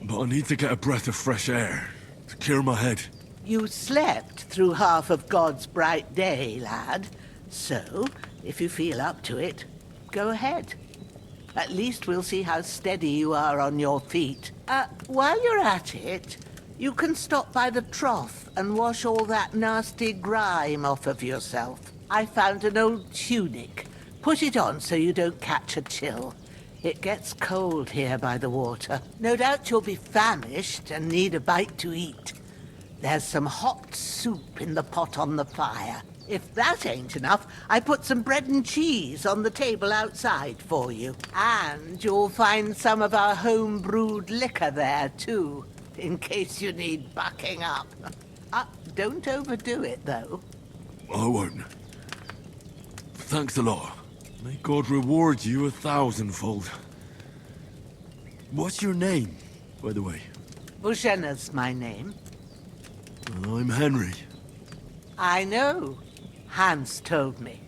But I need to get a breath of fresh air to clear my head. You slept through half of God's bright day, lad. So, if you feel up to it, go ahead. At least we'll see how steady you are on your feet. While you're at it, you can stop by the trough and wash all that nasty grime off of yourself. I found an old tunic Put it on so you don't catch a chill. It gets cold here by the water. No doubt you'll be famished and need a bite to eat. There's some hot soup in the pot on the fire. If that ain't enough, I put some bread and cheese on the table outside for you. And you'll find some of our home-brewed liquor there, too, in case you need bucking up. Don't overdo it, though. I won't. Thanks a lot. May God reward you 1,000-fold. What's your name, by the way? Božena's my name. I'm Henry. I know. Hans told me.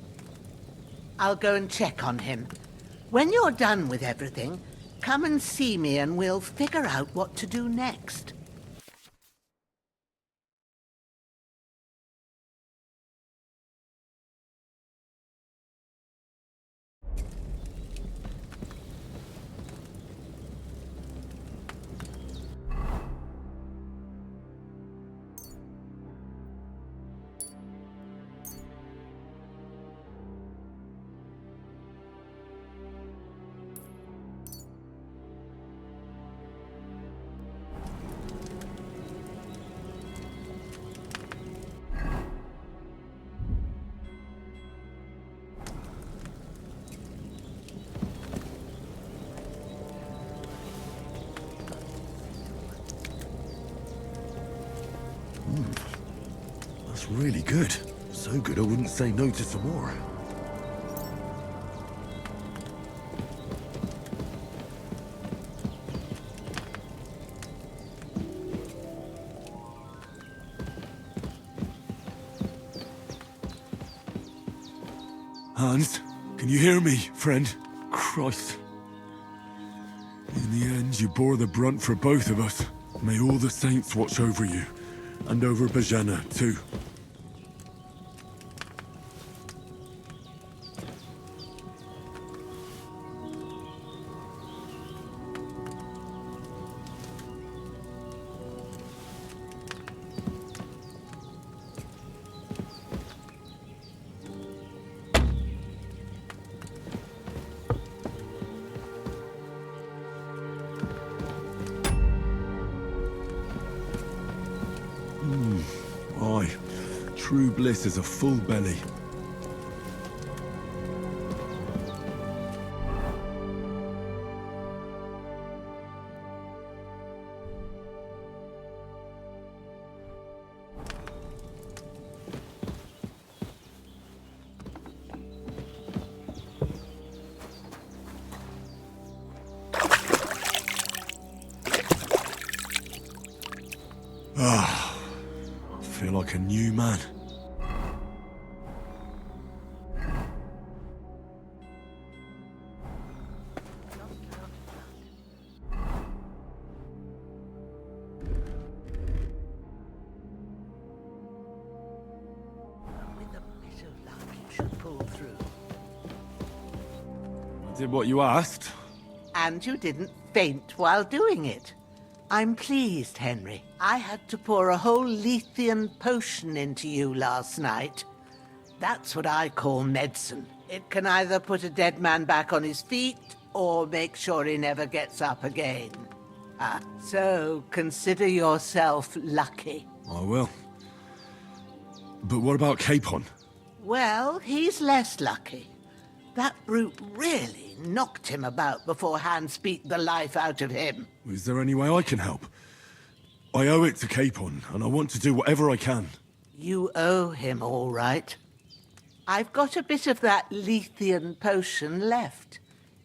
I'll go and check on him. When you're done with everything, come and see me and we'll figure out what to do next. That's really good. So good I wouldn't say no to some more. Hans, can you hear me, friend? Christ. In the end, you bore the brunt for both of us. May all the saints watch over you. And over Bojana, too. Aye, true bliss is a full belly. Ah. I feel like a new man. With a bit of luck, you should pull through. I did what you asked. And you didn't faint while doing it. I'm pleased, Henry. I had to pour a whole Lethean potion into you last night. That's what I call medicine. It can either put a dead man back on his feet, or make sure he never gets up again. So consider yourself lucky. I will. But what about Capon? Well, he's less lucky. That brute really knocked him about before Hans beat the life out of him. Is there any way I can help? I owe it to Capon, and I want to do whatever I can. You owe him, all right. I've got a bit of that Lethean potion left.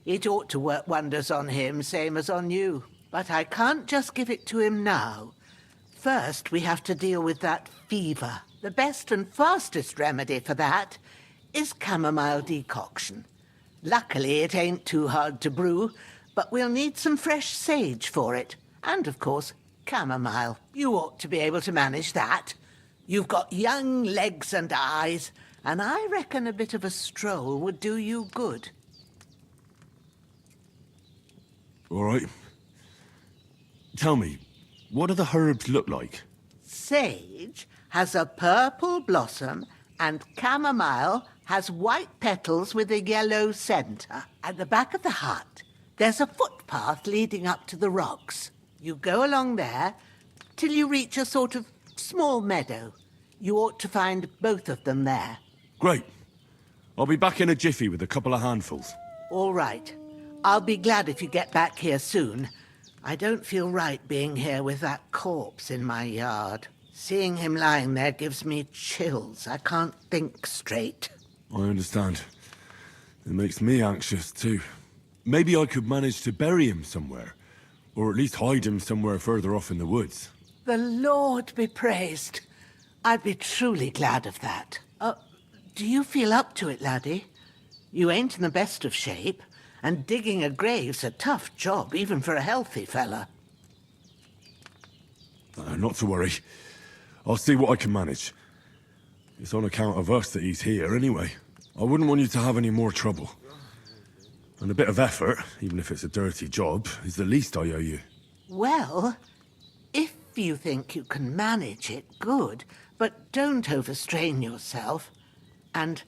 It ought to work wonders on him, same as on you. But I can't just give it to him now. First, we have to deal with that fever. The best and fastest remedy for that is chamomile decoction. Luckily, it ain't too hard to brew, but we'll need some fresh sage for it. And, of course, chamomile. You ought to be able to manage that. You've got young legs and eyes, and I reckon a bit of a stroll would do you good. All right. Tell me, what do the herbs look like? Sage has a purple blossom And chamomile has white petals with a yellow centre. At the back of the hut, there's a footpath leading up to the rocks. You go along there till you reach a sort of small meadow. You ought to find both of them there. Great. I'll be back in a jiffy with a couple of handfuls. All right. I'll be glad if you get back here soon. I don't feel right being here with that corpse in my yard. Seeing him lying there gives me chills. I can't think straight. I understand. It makes me anxious, too. Maybe I could manage to bury him somewhere. Or at least hide him somewhere further off in the woods. The Lord be praised. I'd be truly glad of that. Do you feel up to it, laddie? You ain't in the best of shape, and digging a grave's a tough job, even for a healthy fella. Not to worry. I'll see what I can manage. It's on account of us that he's here, anyway. I wouldn't want you to have any more trouble. And a bit of effort, even if it's a dirty job, is the least I owe you. Well, if you think you can manage it, good. But don't overstrain yourself. And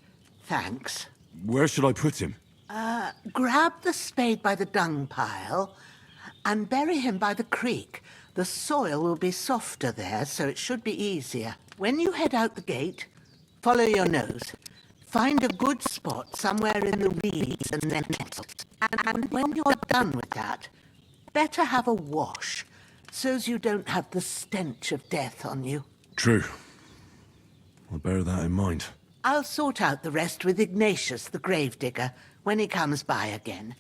thanks. Where should I put him? Grab the spade by the dung pile and bury him by the creek. The soil will be softer there, so it should be easier. When you head out the gate, follow your nose. Find a good spot somewhere in the reeds and then nettles. And when you're done with that, better have a wash, so's you don't have the stench of death on you. True. I'll bear that in mind. I'll sort out the rest with Ignatius, the gravedigger, when he comes by again,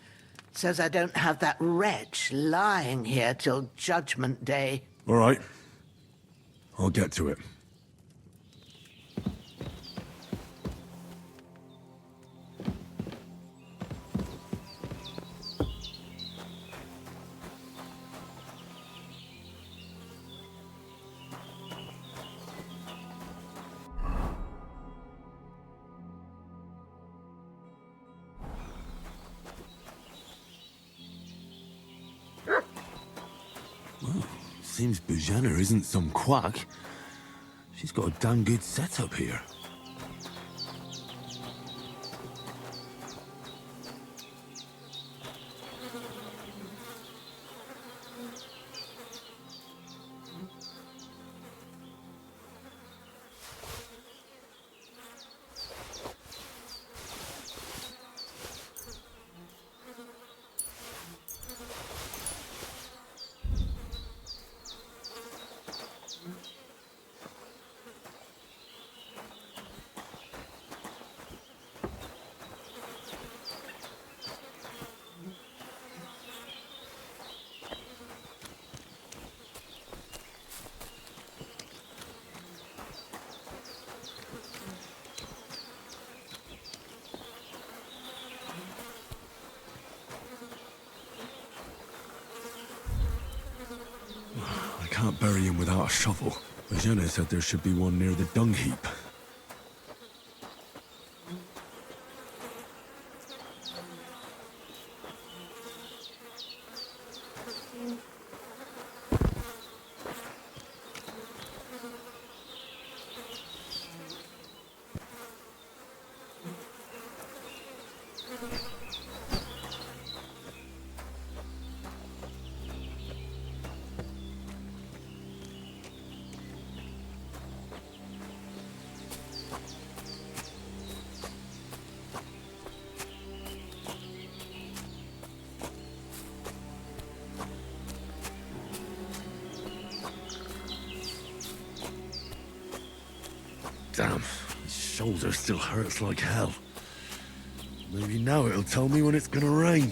so's I don't have that wretch lying here till Judgment Day. All right. I'll get to it. Seems Bujana isn't some quack. She's got a damn good setup here. I can't bury him without a shovel. Bujana said there should be one near the dung heap. Damn, his shoulder still hurts like hell. Maybe now it'll tell me when it's gonna rain.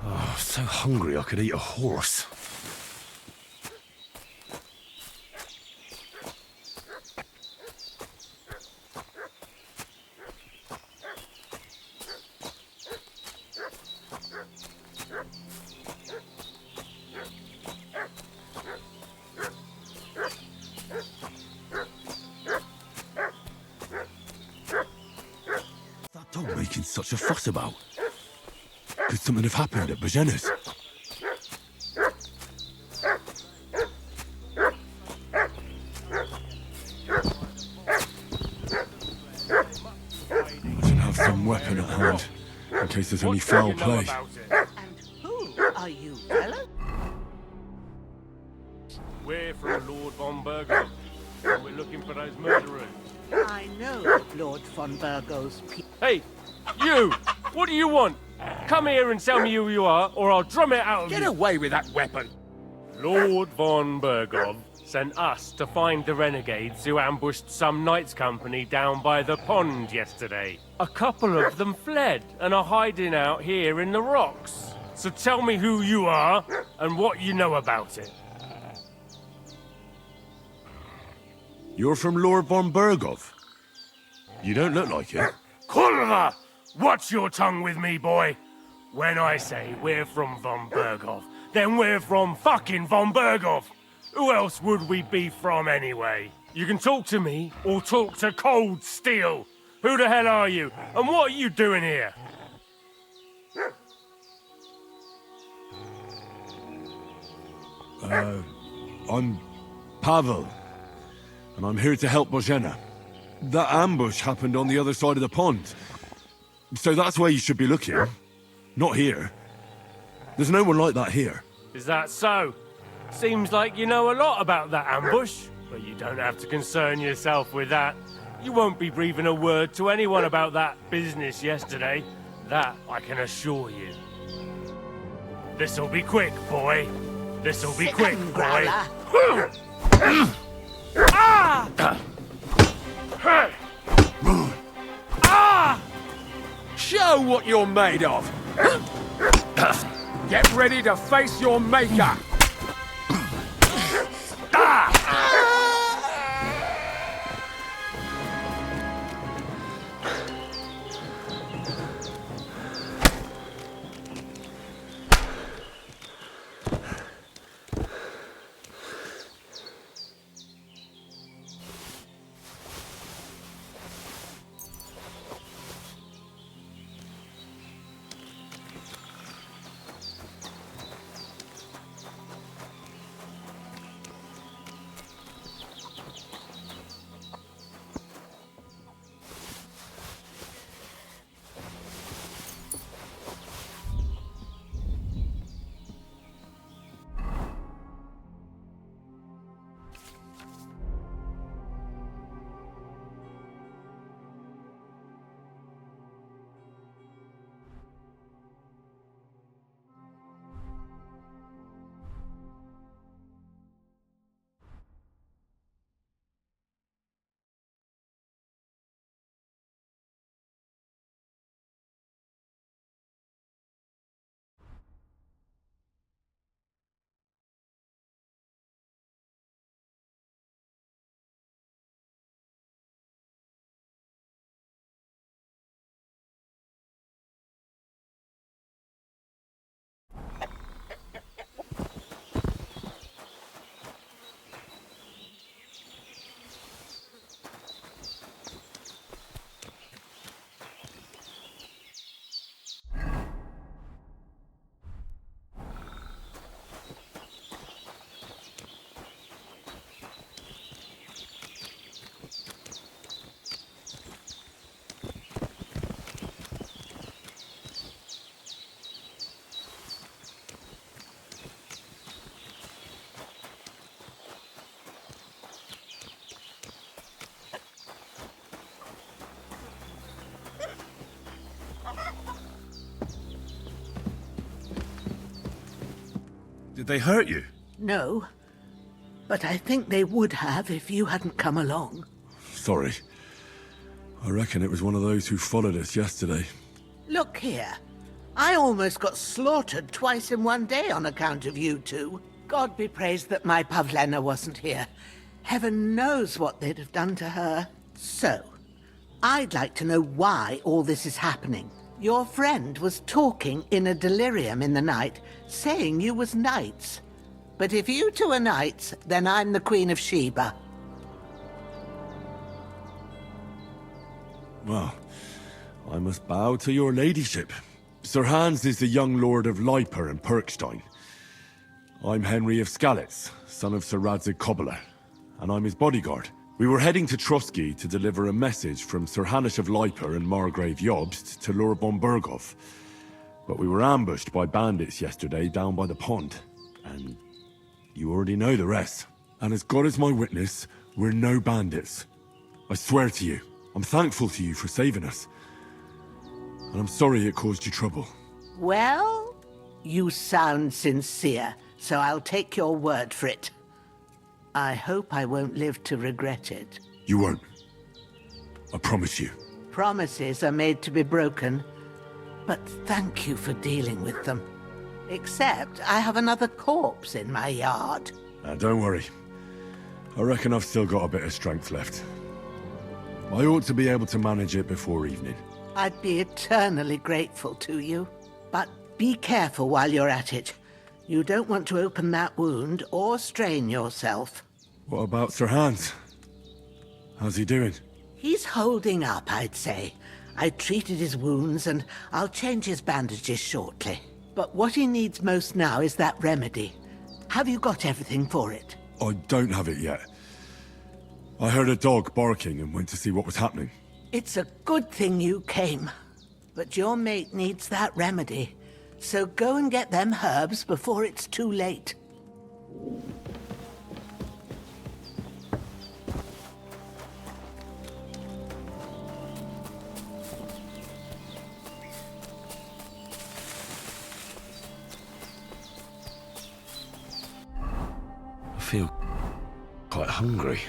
Oh, so hungry I could eat a horse. That dog making such a fuss about? Could something have happened at Bajena's? I should have some weapon at hand, in case there's any foul play. Who are you, fellow? We're from Lord von Burgov, and we're looking for those murderers. I know Lord von Burgo's people. Hey, you! What do you want? Come here and tell me who you are, or I'll drum it out of you. Get away with that weapon! Lord von Burgov sent us to find the renegades who ambushed some knights' company down by the pond yesterday. A couple of them fled and are hiding out here in the rocks. So tell me who you are and what you know about it. You're from Lord von Burgov? You don't look like it. Kulva! Watch your tongue with me, boy. When I say we're from von Burgov, then we're from fucking von Burgov. Who else would we be from anyway? You can talk to me or talk to cold steel. Who the hell are you? And what are you doing here? I'm Pavel, and I'm here to help Bojena. That ambush happened on the other side of the pond. So that's where you should be looking. Not here. There's no one like that here. Is that so? Seems like you know a lot about that ambush, but you don't have to concern yourself with that. You won't be breathing a word to anyone about that business yesterday. That I can assure you. This'll be quick, boy. This'll be quick, boy. Ah! Ah! Show what you're made of! Get ready to face your maker! Did they hurt you? No, but I think they would have if you hadn't come along. Sorry. I reckon it was one of those who followed us yesterday. Look here. I almost got slaughtered twice in one day on account of you two. God be praised that my Pavlena wasn't here. Heaven knows what they'd have done to her. So, I'd like to know why all this is happening. Your friend was talking in a delirium in the night, saying you was knights. But if you two are knights, then I'm the Queen of Sheba. Well, I must bow to your ladyship. Sir Hans is the young lord of Leiper and Perkstein. I'm Henry of Skalitz, son of Sir Radzig Kobyla, and I'm his bodyguard. We were heading to Trotsky to deliver a message from Sir Hanush of Leiper and Margrave Jobst to Lord Bombergov. But we were ambushed by bandits yesterday down by the pond, and you already know the rest. And as God is my witness, we're no bandits. I swear to you, I'm thankful to you for saving us. And I'm sorry it caused you trouble. Well, you sound sincere, so I'll take your word for it. I hope I won't live to regret it. You won't. I promise you. Promises are made to be broken, but thank you for dealing with them. Except I have another corpse in my yard. Don't worry. I reckon I've still got a bit of strength left. I ought to be able to manage it before evening. I'd be eternally grateful to you. But be careful while you're at it. You don't want to open that wound or strain yourself. What about Sir Hans? How's he doing? He's holding up, I'd say. I treated his wounds and I'll change his bandages shortly. But what he needs most now is that remedy. Have you got everything for it? I don't have it yet. I heard a dog barking and went to see what was happening. It's a good thing you came. But your mate needs that remedy. So go and get them herbs before it's too late. I feel quite hungry.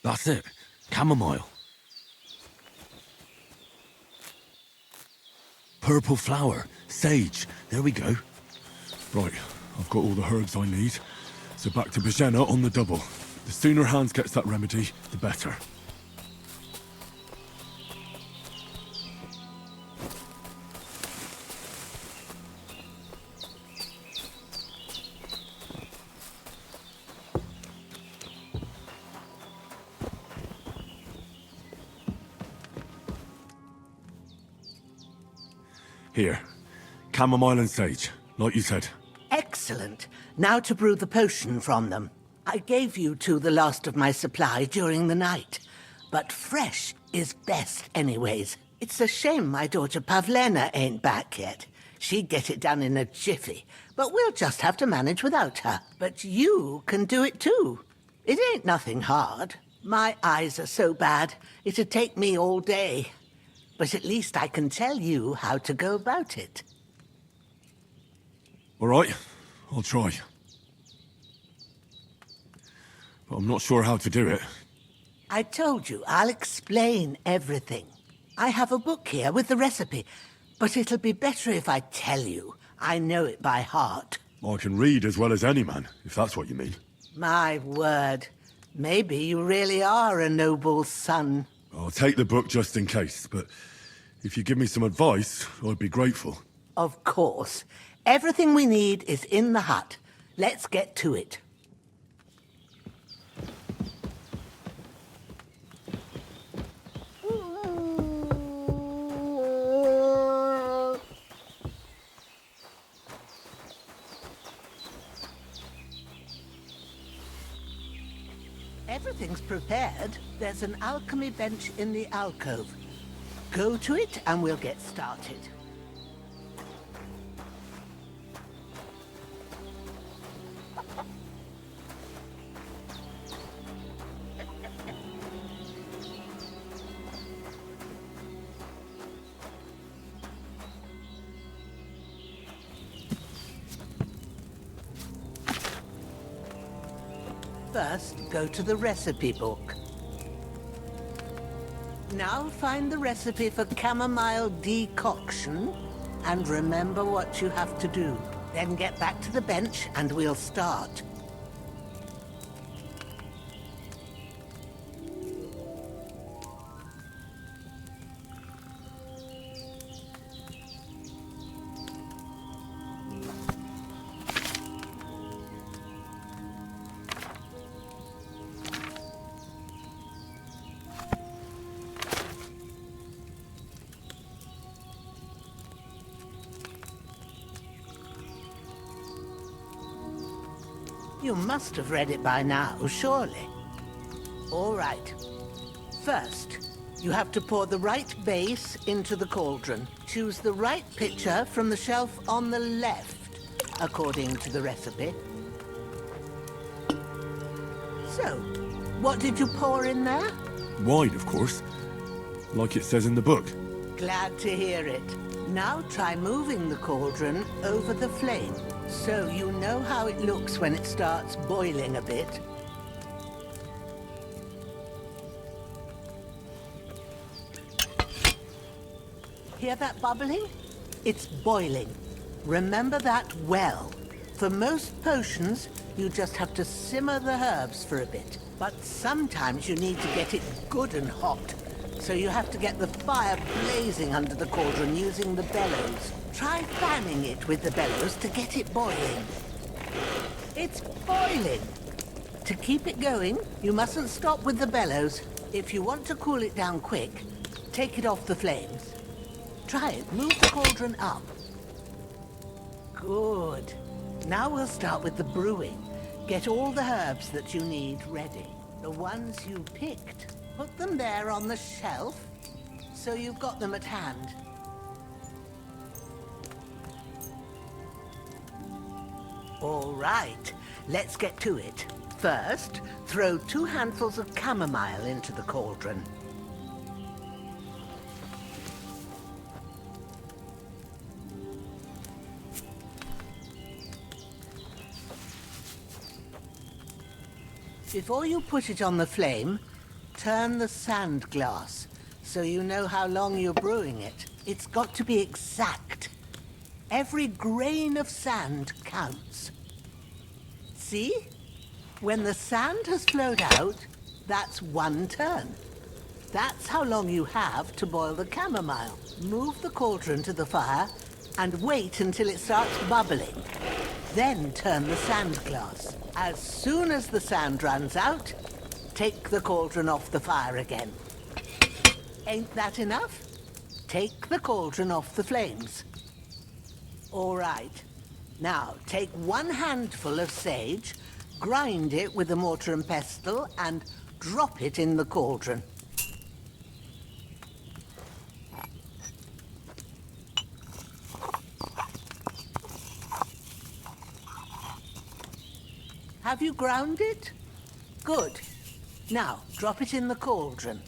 That's it. Chamomile. Purple flower. Sage. There we go. Right, I've got all the herbs I need. So back to Bajena on the double. The sooner Hans gets that remedy, the better. Here. Chamomile and sage, like you said. Excellent. Now to brew the potion from them. I gave you two the last of my supply during the night. But fresh is best anyways. It's a shame my daughter Pavlena ain't back yet. She'd get it done in a jiffy. But we'll just have to manage without her. But you can do it too. It ain't nothing hard. My eyes are so bad, it'd take me all day. But at least I can tell you how to go about it. All right, I'll try. But I'm not sure how to do it. I told you, I'll explain everything. I have a book here with the recipe, but it'll be better if I tell you. I know it by heart. I can read as well as any man, if that's what you mean. My word. Maybe you really are a noble son. I'll take the book just in case, but if you give me some advice, I'd be grateful. Of course. Everything we need is in the hut. Let's get to it. Everything's prepared. There's an alchemy bench in the alcove. Go to it and we'll get started. First, go to the recipe book. Now find the recipe for chamomile decoction and remember what you have to do. Then get back to the bench and we'll start. You must have read it by now, surely. All right. First, you have to pour the right base into the cauldron. Choose the right pitcher from the shelf on the left, according to the recipe. So, what did you pour in there? Wine, of course. Like it says in the book. Glad to hear it. Now try moving the cauldron over the flame, so you know how it looks when it starts boiling a bit. Hear that bubbling? It's boiling. Remember that well. For most potions, you just have to simmer the herbs for a bit. But sometimes you need to get it good and hot. So you have to get the fire blazing under the cauldron using the bellows. Try fanning it with the bellows to get it boiling. It's boiling! To keep it going, you mustn't stop with the bellows. If you want to cool it down quick, take it off the flames. Try it. Move the cauldron up. Good. Now we'll start with the brewing. Get all the herbs that you need ready. The ones you picked. Put them there on the shelf, so you've got them at hand. All right, let's get to it. First, throw 2 handfuls of chamomile into the cauldron. Before you put it on the flame, turn the sand glass, so you know how long you're brewing it. It's got to be exact. Every grain of sand counts. See? When the sand has flowed out, that's 1 turn. That's how long you have to boil the chamomile. Move the cauldron to the fire and wait until it starts bubbling. Then turn the sand glass. As soon as the sand runs out, take the cauldron off the fire again. Ain't that enough? Take the cauldron off the flames. All right. Now, take 1 handful of sage, grind it with a mortar and pestle, and drop it in the cauldron. Have you ground it? Good. Now, drop it in the cauldron.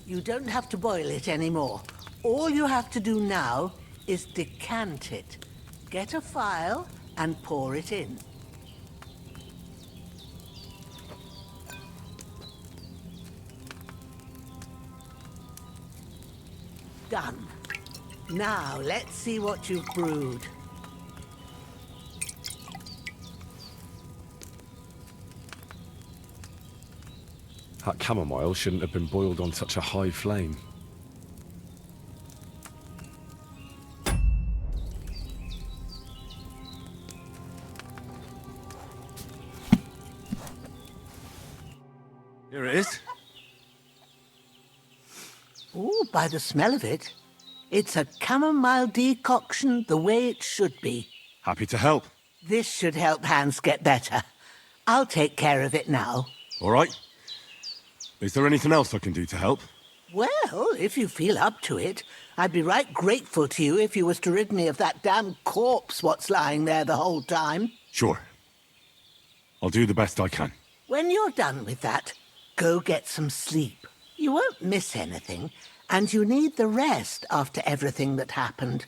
You don't have to boil it anymore. All you have to do now is decant it. Get a phial and pour it in. Done. Now, let's see what you've brewed. That chamomile shouldn't have been boiled on such a high flame. Here it is. Ooh, by the smell of it, it's a chamomile decoction the way it should be. Happy to help. This should help Hans get better. I'll take care of it now. All right. Is there anything else I can do to help? Well, if you feel up to it, I'd be right grateful to you if you was to rid me of that damn corpse what's lying there the whole time. Sure. I'll do the best I can. When you're done with that, go get some sleep. You won't miss anything, and you need the rest after everything that happened.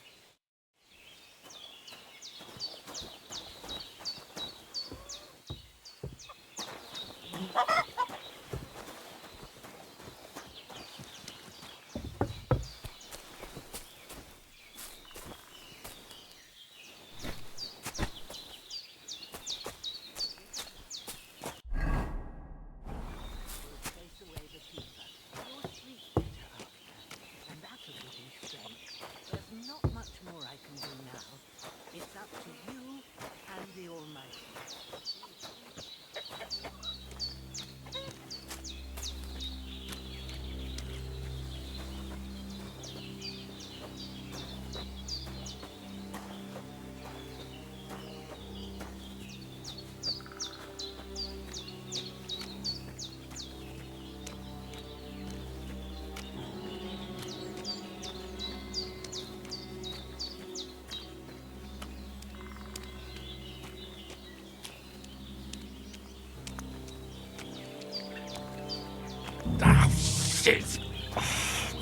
Ah, shit! My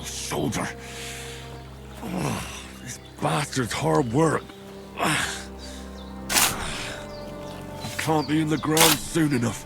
shoulder. This bastard's hard work. I can't be in the ground soon enough.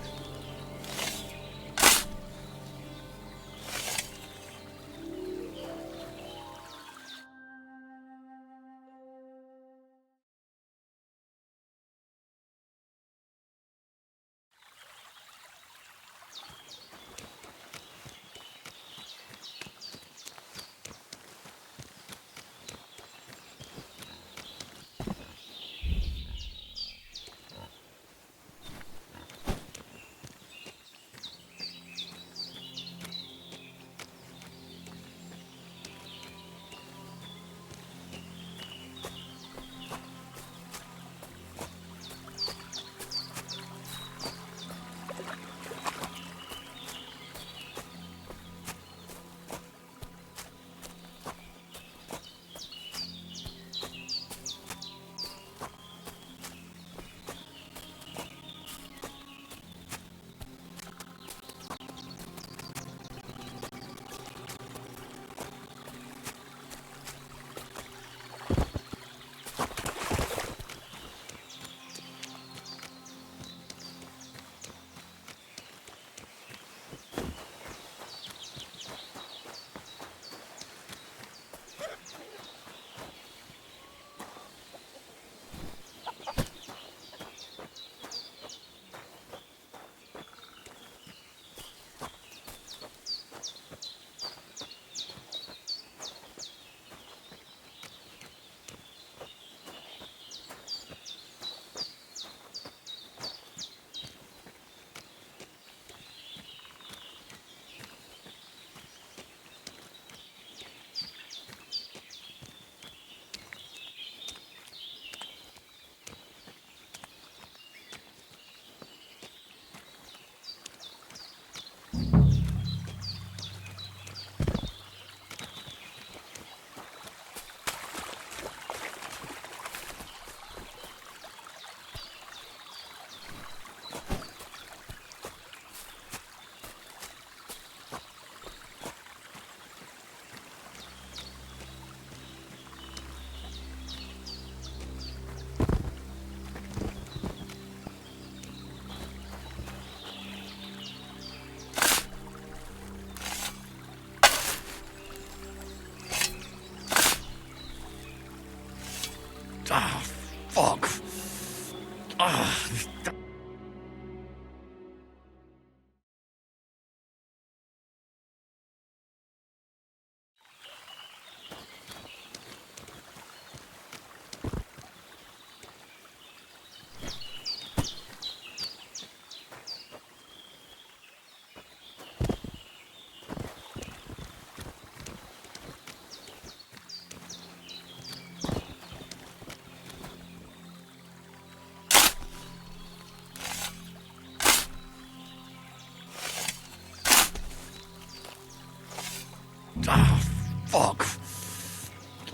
Ah, fuck.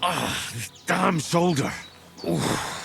Ah, this damn shoulder. Oof.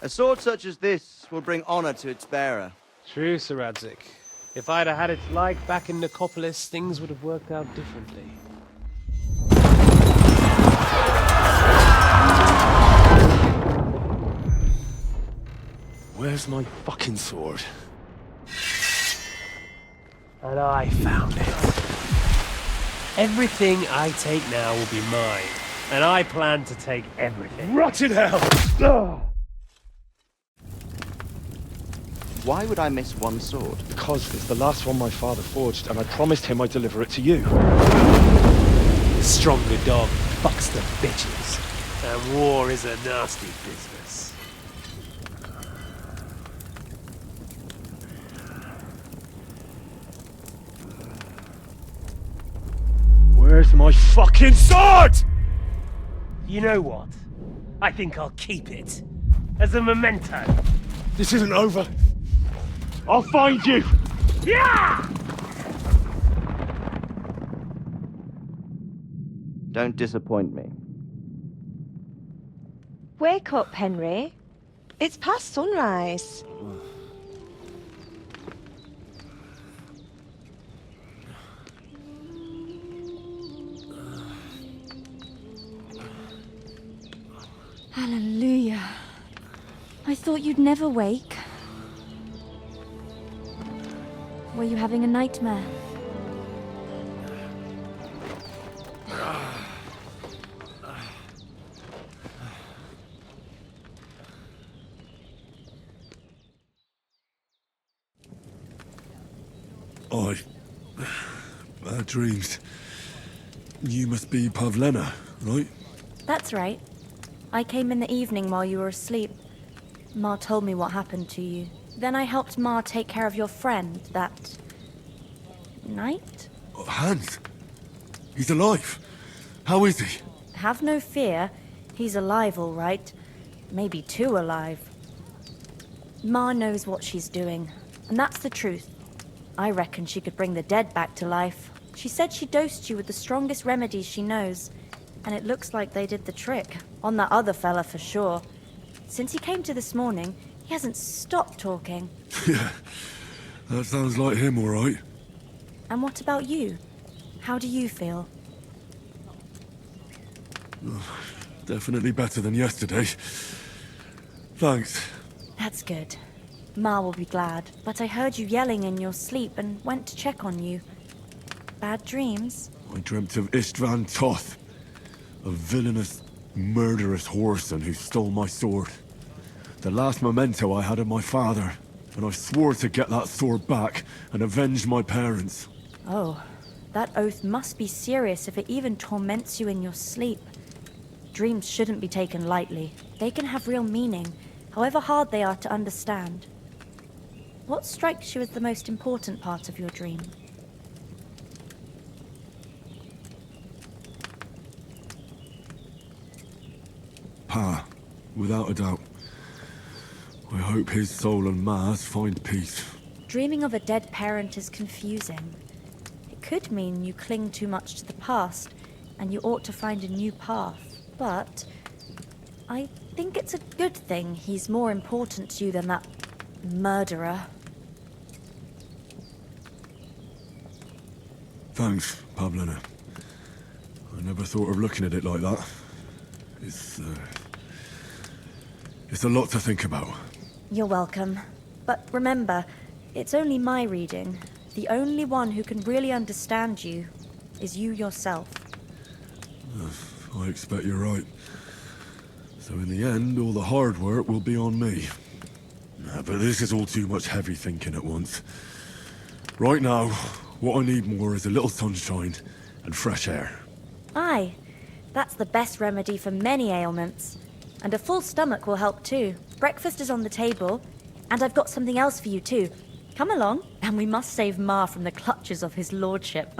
A sword such as this will bring honor to its bearer. True, Sir Radzik. If I'd have had it like back in Nicopolis, things would have worked out differently. Where's my fucking sword? And I found it. Everything I take now will be mine, and I plan to take everything. Rotted hell! Ugh. Why would I miss one sword? Because it's the last one my father forged, and I promised him I'd deliver it to you. The stronger dog fucks the bitches, and war is a nasty business. Where's my fucking sword? You know what? I think I'll keep it. As a memento. This isn't over. I'll find you! Yeah! Don't disappoint me. Wake up, Henry. It's past sunrise. Hallelujah. I thought you'd never wake. Were you having a nightmare? Bad dreams. You must be Pavlena, right? That's right. I came in the evening while you were asleep. Ma told me what happened to you. Then I helped Ma take care of your friend that night? Hans? He's alive. How is he? Have no fear. He's alive, all right. Maybe too alive. Ma knows what she's doing, and that's the truth. I reckon she could bring the dead back to life. She said she dosed you with the strongest remedies she knows, and it looks like they did the trick. On that other fella for sure. Since he came to this morning, he hasn't stopped talking. Yeah, that sounds like him, all right. And what about you? How do you feel? Definitely better than yesterday. Thanks. That's good. Ma will be glad, but I heard you yelling in your sleep and went to check on you. Bad dreams? I dreamt of Istvan Toth, a villainous, murderous whoreson who stole my sword. The last memento I had of my father, and I swore to get that sword back and avenge my parents. Oh, that oath must be serious if it even torments you in your sleep. Dreams shouldn't be taken lightly. They can have real meaning, however hard they are to understand. What strikes you as the most important part of your dream? Pa, without a doubt. I hope his soul and Ma's find peace. Dreaming of a dead parent is confusing. It could mean you cling too much to the past, and you ought to find a new path. But I think it's a good thing he's more important to you than that murderer. Thanks, Pavlina. I never thought of looking at it like that. It's a lot to think about. You're welcome. But remember, it's only my reading. The only one who can really understand you is you yourself. I expect you're right. So in the end, all the hard work will be on me. But this is all too much heavy thinking at once. Right now, what I need more is a little sunshine and fresh air. Aye, that's the best remedy for many ailments. And a full stomach will help too. Breakfast is on the table, and I've got something else for you too. Come along, and we must save Ma from the clutches of his lordship.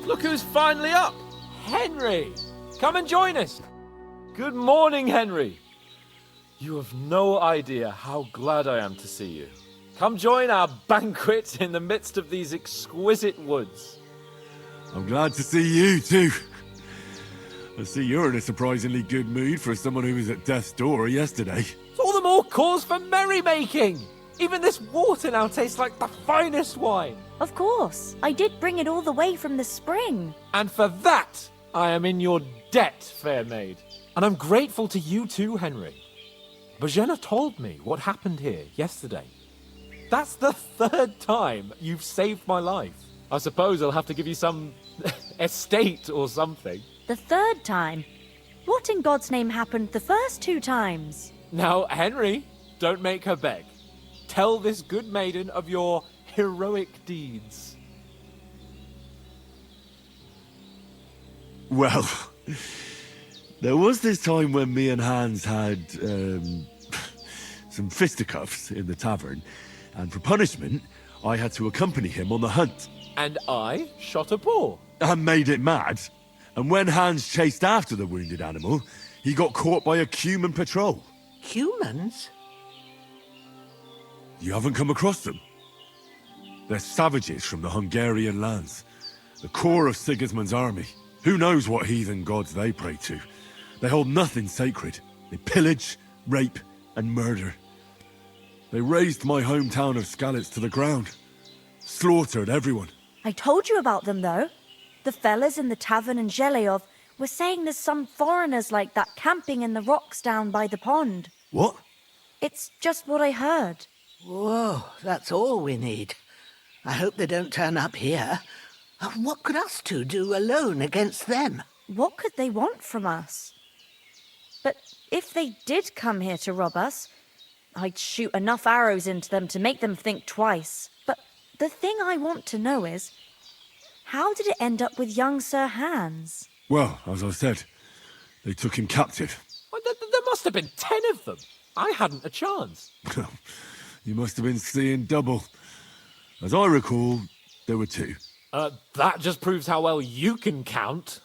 Look who's finally up! Henry! Come and join us! Good morning, Henry! You have no idea how glad I am to see you. Come join our banquet in the midst of these exquisite woods. I'm glad to see you too. I see you're in a surprisingly good mood for someone who was at death's door yesterday. It's all the more cause for merrymaking! Even this water now tastes like the finest wine. Of course. I did bring it all the way from the spring. And for that, I am in your debt, fair maid. And I'm grateful to you too, Henry. Bojena told me what happened here yesterday. That's the third time you've saved my life. I suppose I'll have to give you some estate or something. The third time? What in God's name happened the first 2 times? Now, Henry, don't make her beg. Tell this good maiden of your heroic deeds. Well, there was this time when me and Hans had some fisticuffs in the tavern, and for punishment, I had to accompany him on the hunt. And I shot a boar. And made it mad. And when Hans chased after the wounded animal, he got caught by a Cuman patrol. Humans? You haven't come across them? They're savages from the Hungarian lands. The core of Sigismund's army. Who knows what heathen gods they pray to? They hold nothing sacred. They pillage, rape, and murder. They razed my hometown of Skalitz to the ground. Slaughtered everyone. I told you about them, though. The fellas in the tavern in Zheleyov were saying there's some foreigners like that camping in the rocks down by the pond. What? It's just what I heard. Whoa, that's all we need. I hope they don't turn up here. What could us two do alone against them? What could they want from us? But if they did come here to rob us, I'd shoot enough arrows into them to make them think twice. But the thing I want to know is, how did it end up with young Sir Hans? Well, as I said, they took him captive. Well, there must have been 10 of them. I hadn't a chance. You must have been seeing double. As I recall, there were 2. That just proves how well you can count.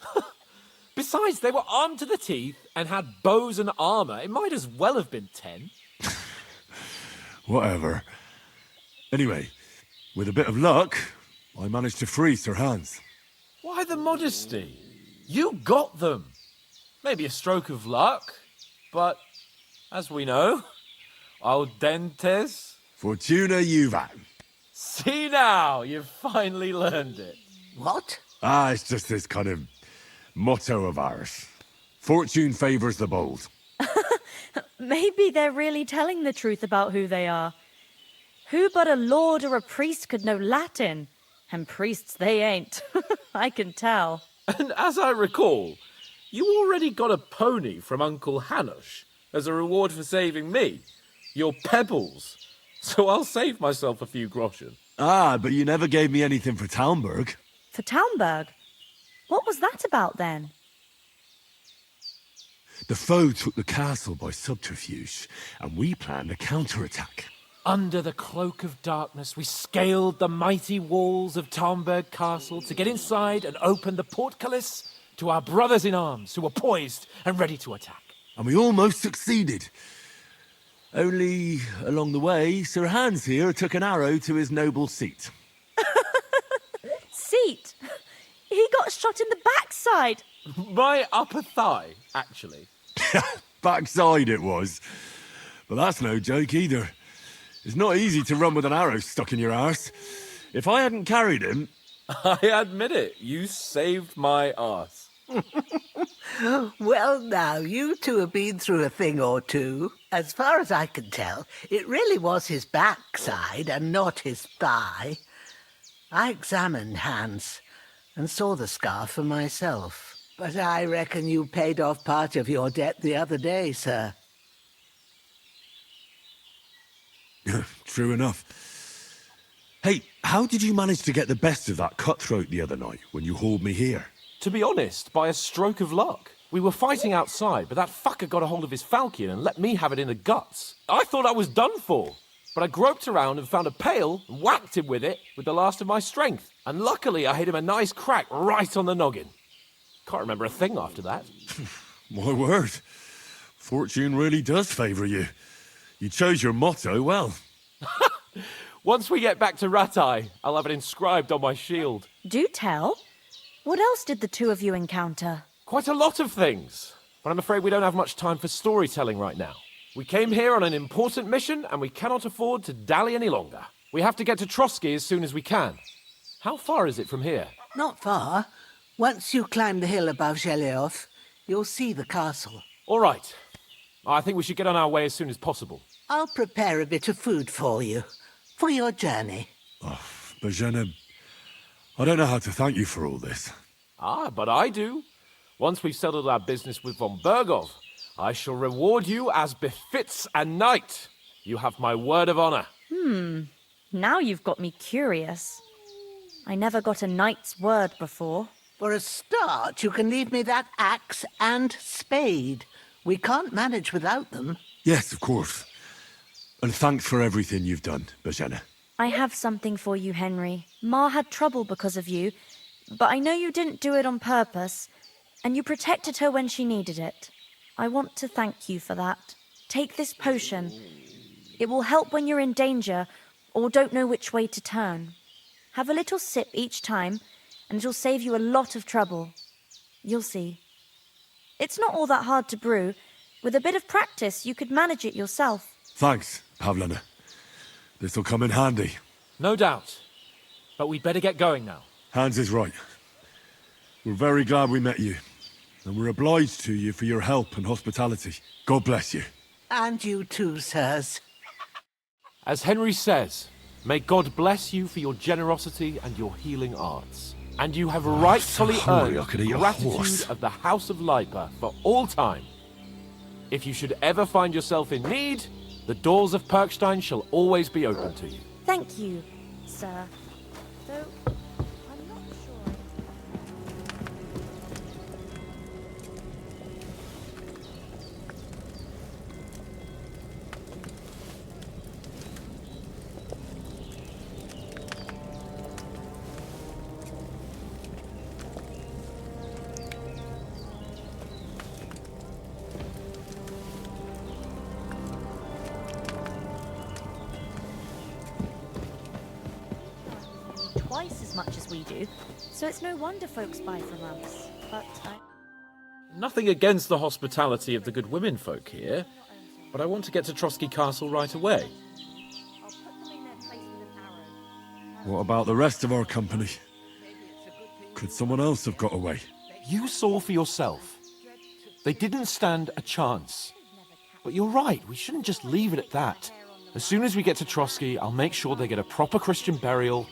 Besides, they were armed to the teeth and had bows and armor. It might as well have been 10. Whatever. Anyway, with a bit of luck, I managed to free Sir Hans. Why the modesty? You got them. Maybe a stroke of luck, but as we know, audentes. Fortuna juvat. See now, you've finally learned it. What? It's just this kind of motto of ours. Fortune favours the bold. Maybe they're really telling the truth about who they are. Who but a lord or a priest could know Latin? And priests they ain't. I can tell. And as I recall, you already got a pony from Uncle Hanush as a reward for saving me. Your pebbles. So I'll save myself a few groschen. But you never gave me anything for Talmberg. For Talmberg? What was that about then? The foe took the castle by subterfuge, and we planned a counterattack. Under the cloak of darkness, we scaled the mighty walls of Talmberg Castle to get inside and open the portcullis to our brothers in arms who were poised and ready to attack. And we almost succeeded. Only, along the way, Sir Hans here took an arrow to his noble seat. Seat? He got shot in the backside. My upper thigh, actually. Backside it was. But that's no joke either. It's not easy to run with an arrow stuck in your arse. If I hadn't carried him... I admit it, you saved my arse. Well, now, you two have been through a thing or two. As far as I can tell, it really was his backside and not his thigh. I examined Hans and saw the scar for myself. But I reckon you paid off part of your debt the other day, sir. True enough. Hey, how did you manage to get the best of that cutthroat the other night when you hauled me here? To be honest, by a stroke of luck. We were fighting outside, but that fucker got a hold of his falchion and let me have it in the guts. I thought I was done for. But I groped around and found a pail and whacked him with it with the last of my strength. And luckily I hit him a nice crack right on the noggin. Can't remember a thing after that. My word. Fortune really does favour you. You chose your motto well. Once we get back to Ratai, I'll have it inscribed on my shield. Do tell. What else did the two of you encounter? Quite a lot of things. But I'm afraid we don't have much time for storytelling right now. We came here on an important mission, and we cannot afford to dally any longer. We have to get to Trotsky as soon as we can. How far is it from here? Not far. Once you climb the hill above Zheleov, you'll see the castle. All right. I think we should get on our way as soon as possible. I'll prepare a bit of food for you, for your journey. Bozhena, I don't know how to thank you for all this. But I do. Once we've settled our business with von Bergov, I shall reward you as befits a knight. You have my word of honor. Now you've got me curious. I never got a knight's word before. For a start, you can leave me that axe and spade. We can't manage without them. Yes, of course. And thanks for everything you've done, Bozhena. I have something for you, Henry. Ma had trouble because of you, but I know you didn't do it on purpose, and you protected her when she needed it. I want to thank you for that. Take this potion. It will help when you're in danger or don't know which way to turn. Have a little sip each time, and it'll save you a lot of trouble. You'll see. It's not all that hard to brew. With a bit of practice, you could manage it yourself. Thanks, Pavlana. This'll come in handy. No doubt. But we'd better get going now. Hans is right. We're very glad we met you. And we're obliged to you for your help and hospitality. God bless you. And you too, sirs. As Henry says, may God bless you for your generosity and your healing arts. And you have rightfully earned the gratitude of the House of Lipa for all time. If you should ever find yourself in need, the doors of Perkstein shall always be open to you. Thank you, sir. Though, I'm not sure. Twice as much as we do, so it's no wonder folks buy from us. but Nothing against the hospitality of the good women folk here, but I want to get to Trotsky Castle right away. What about the rest of our company? Could someone else have got away? You saw for yourself. They didn't stand a chance. But you're right, we shouldn't just leave it at that. As soon as we get to Trotsky, I'll make sure they get a proper Christian burial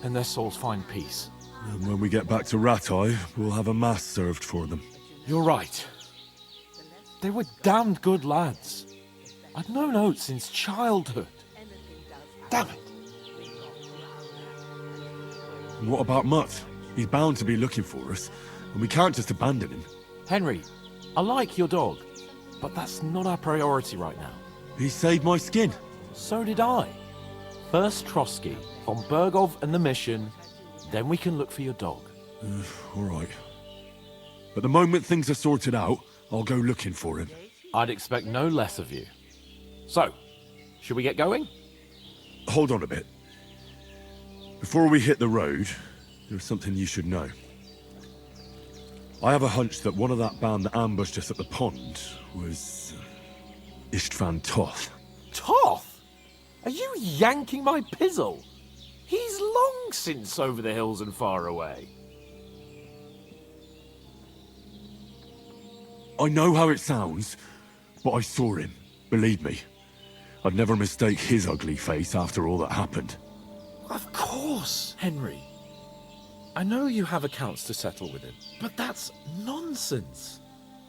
and their souls find peace. And when we get back to Rattay, we'll have a mass served for them. You're right. They were damned good lads. I've known Oates since childhood. Damn it. And what about Mutt? He's bound to be looking for us, and we can't just abandon him. Henry, I like your dog, but that's not our priority right now. He saved my skin. So did I. First Trotsky, von Bergov and the mission, then we can look for your dog. All right. But the moment things are sorted out, I'll go looking for him. I'd expect no less of you. So, should we get going? Hold on a bit. Before we hit the road, there's something you should know. I have a hunch that one of that band that ambushed us at the pond was Istvan Toth. Toth? Are you yanking my pizzle? He's long since over the hills and far away. I know how it sounds, but I saw him. Believe me. I'd never mistake his ugly face after all that happened. Of course, Henry. I know you have accounts to settle with him, but that's nonsense.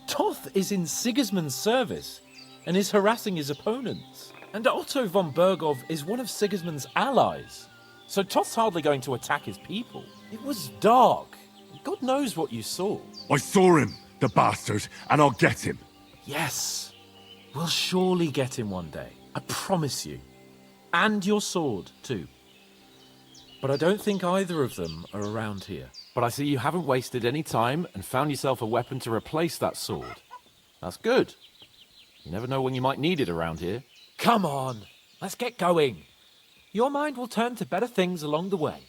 Toth is in Sigismund's service and is harassing his opponents. And Otto von Bergov is one of Sigismund's allies. So Toth's hardly going to attack his people. It was dark. God knows what you saw. I saw him, the bastard, and I'll get him. Yes. We'll surely get him one day. I promise you. And your sword, too. But I don't think either of them are around here. But I see you haven't wasted any time and found yourself a weapon to replace that sword. That's good. You never know when you might need it around here. Come on, let's get going. Your mind will turn to better things along the way.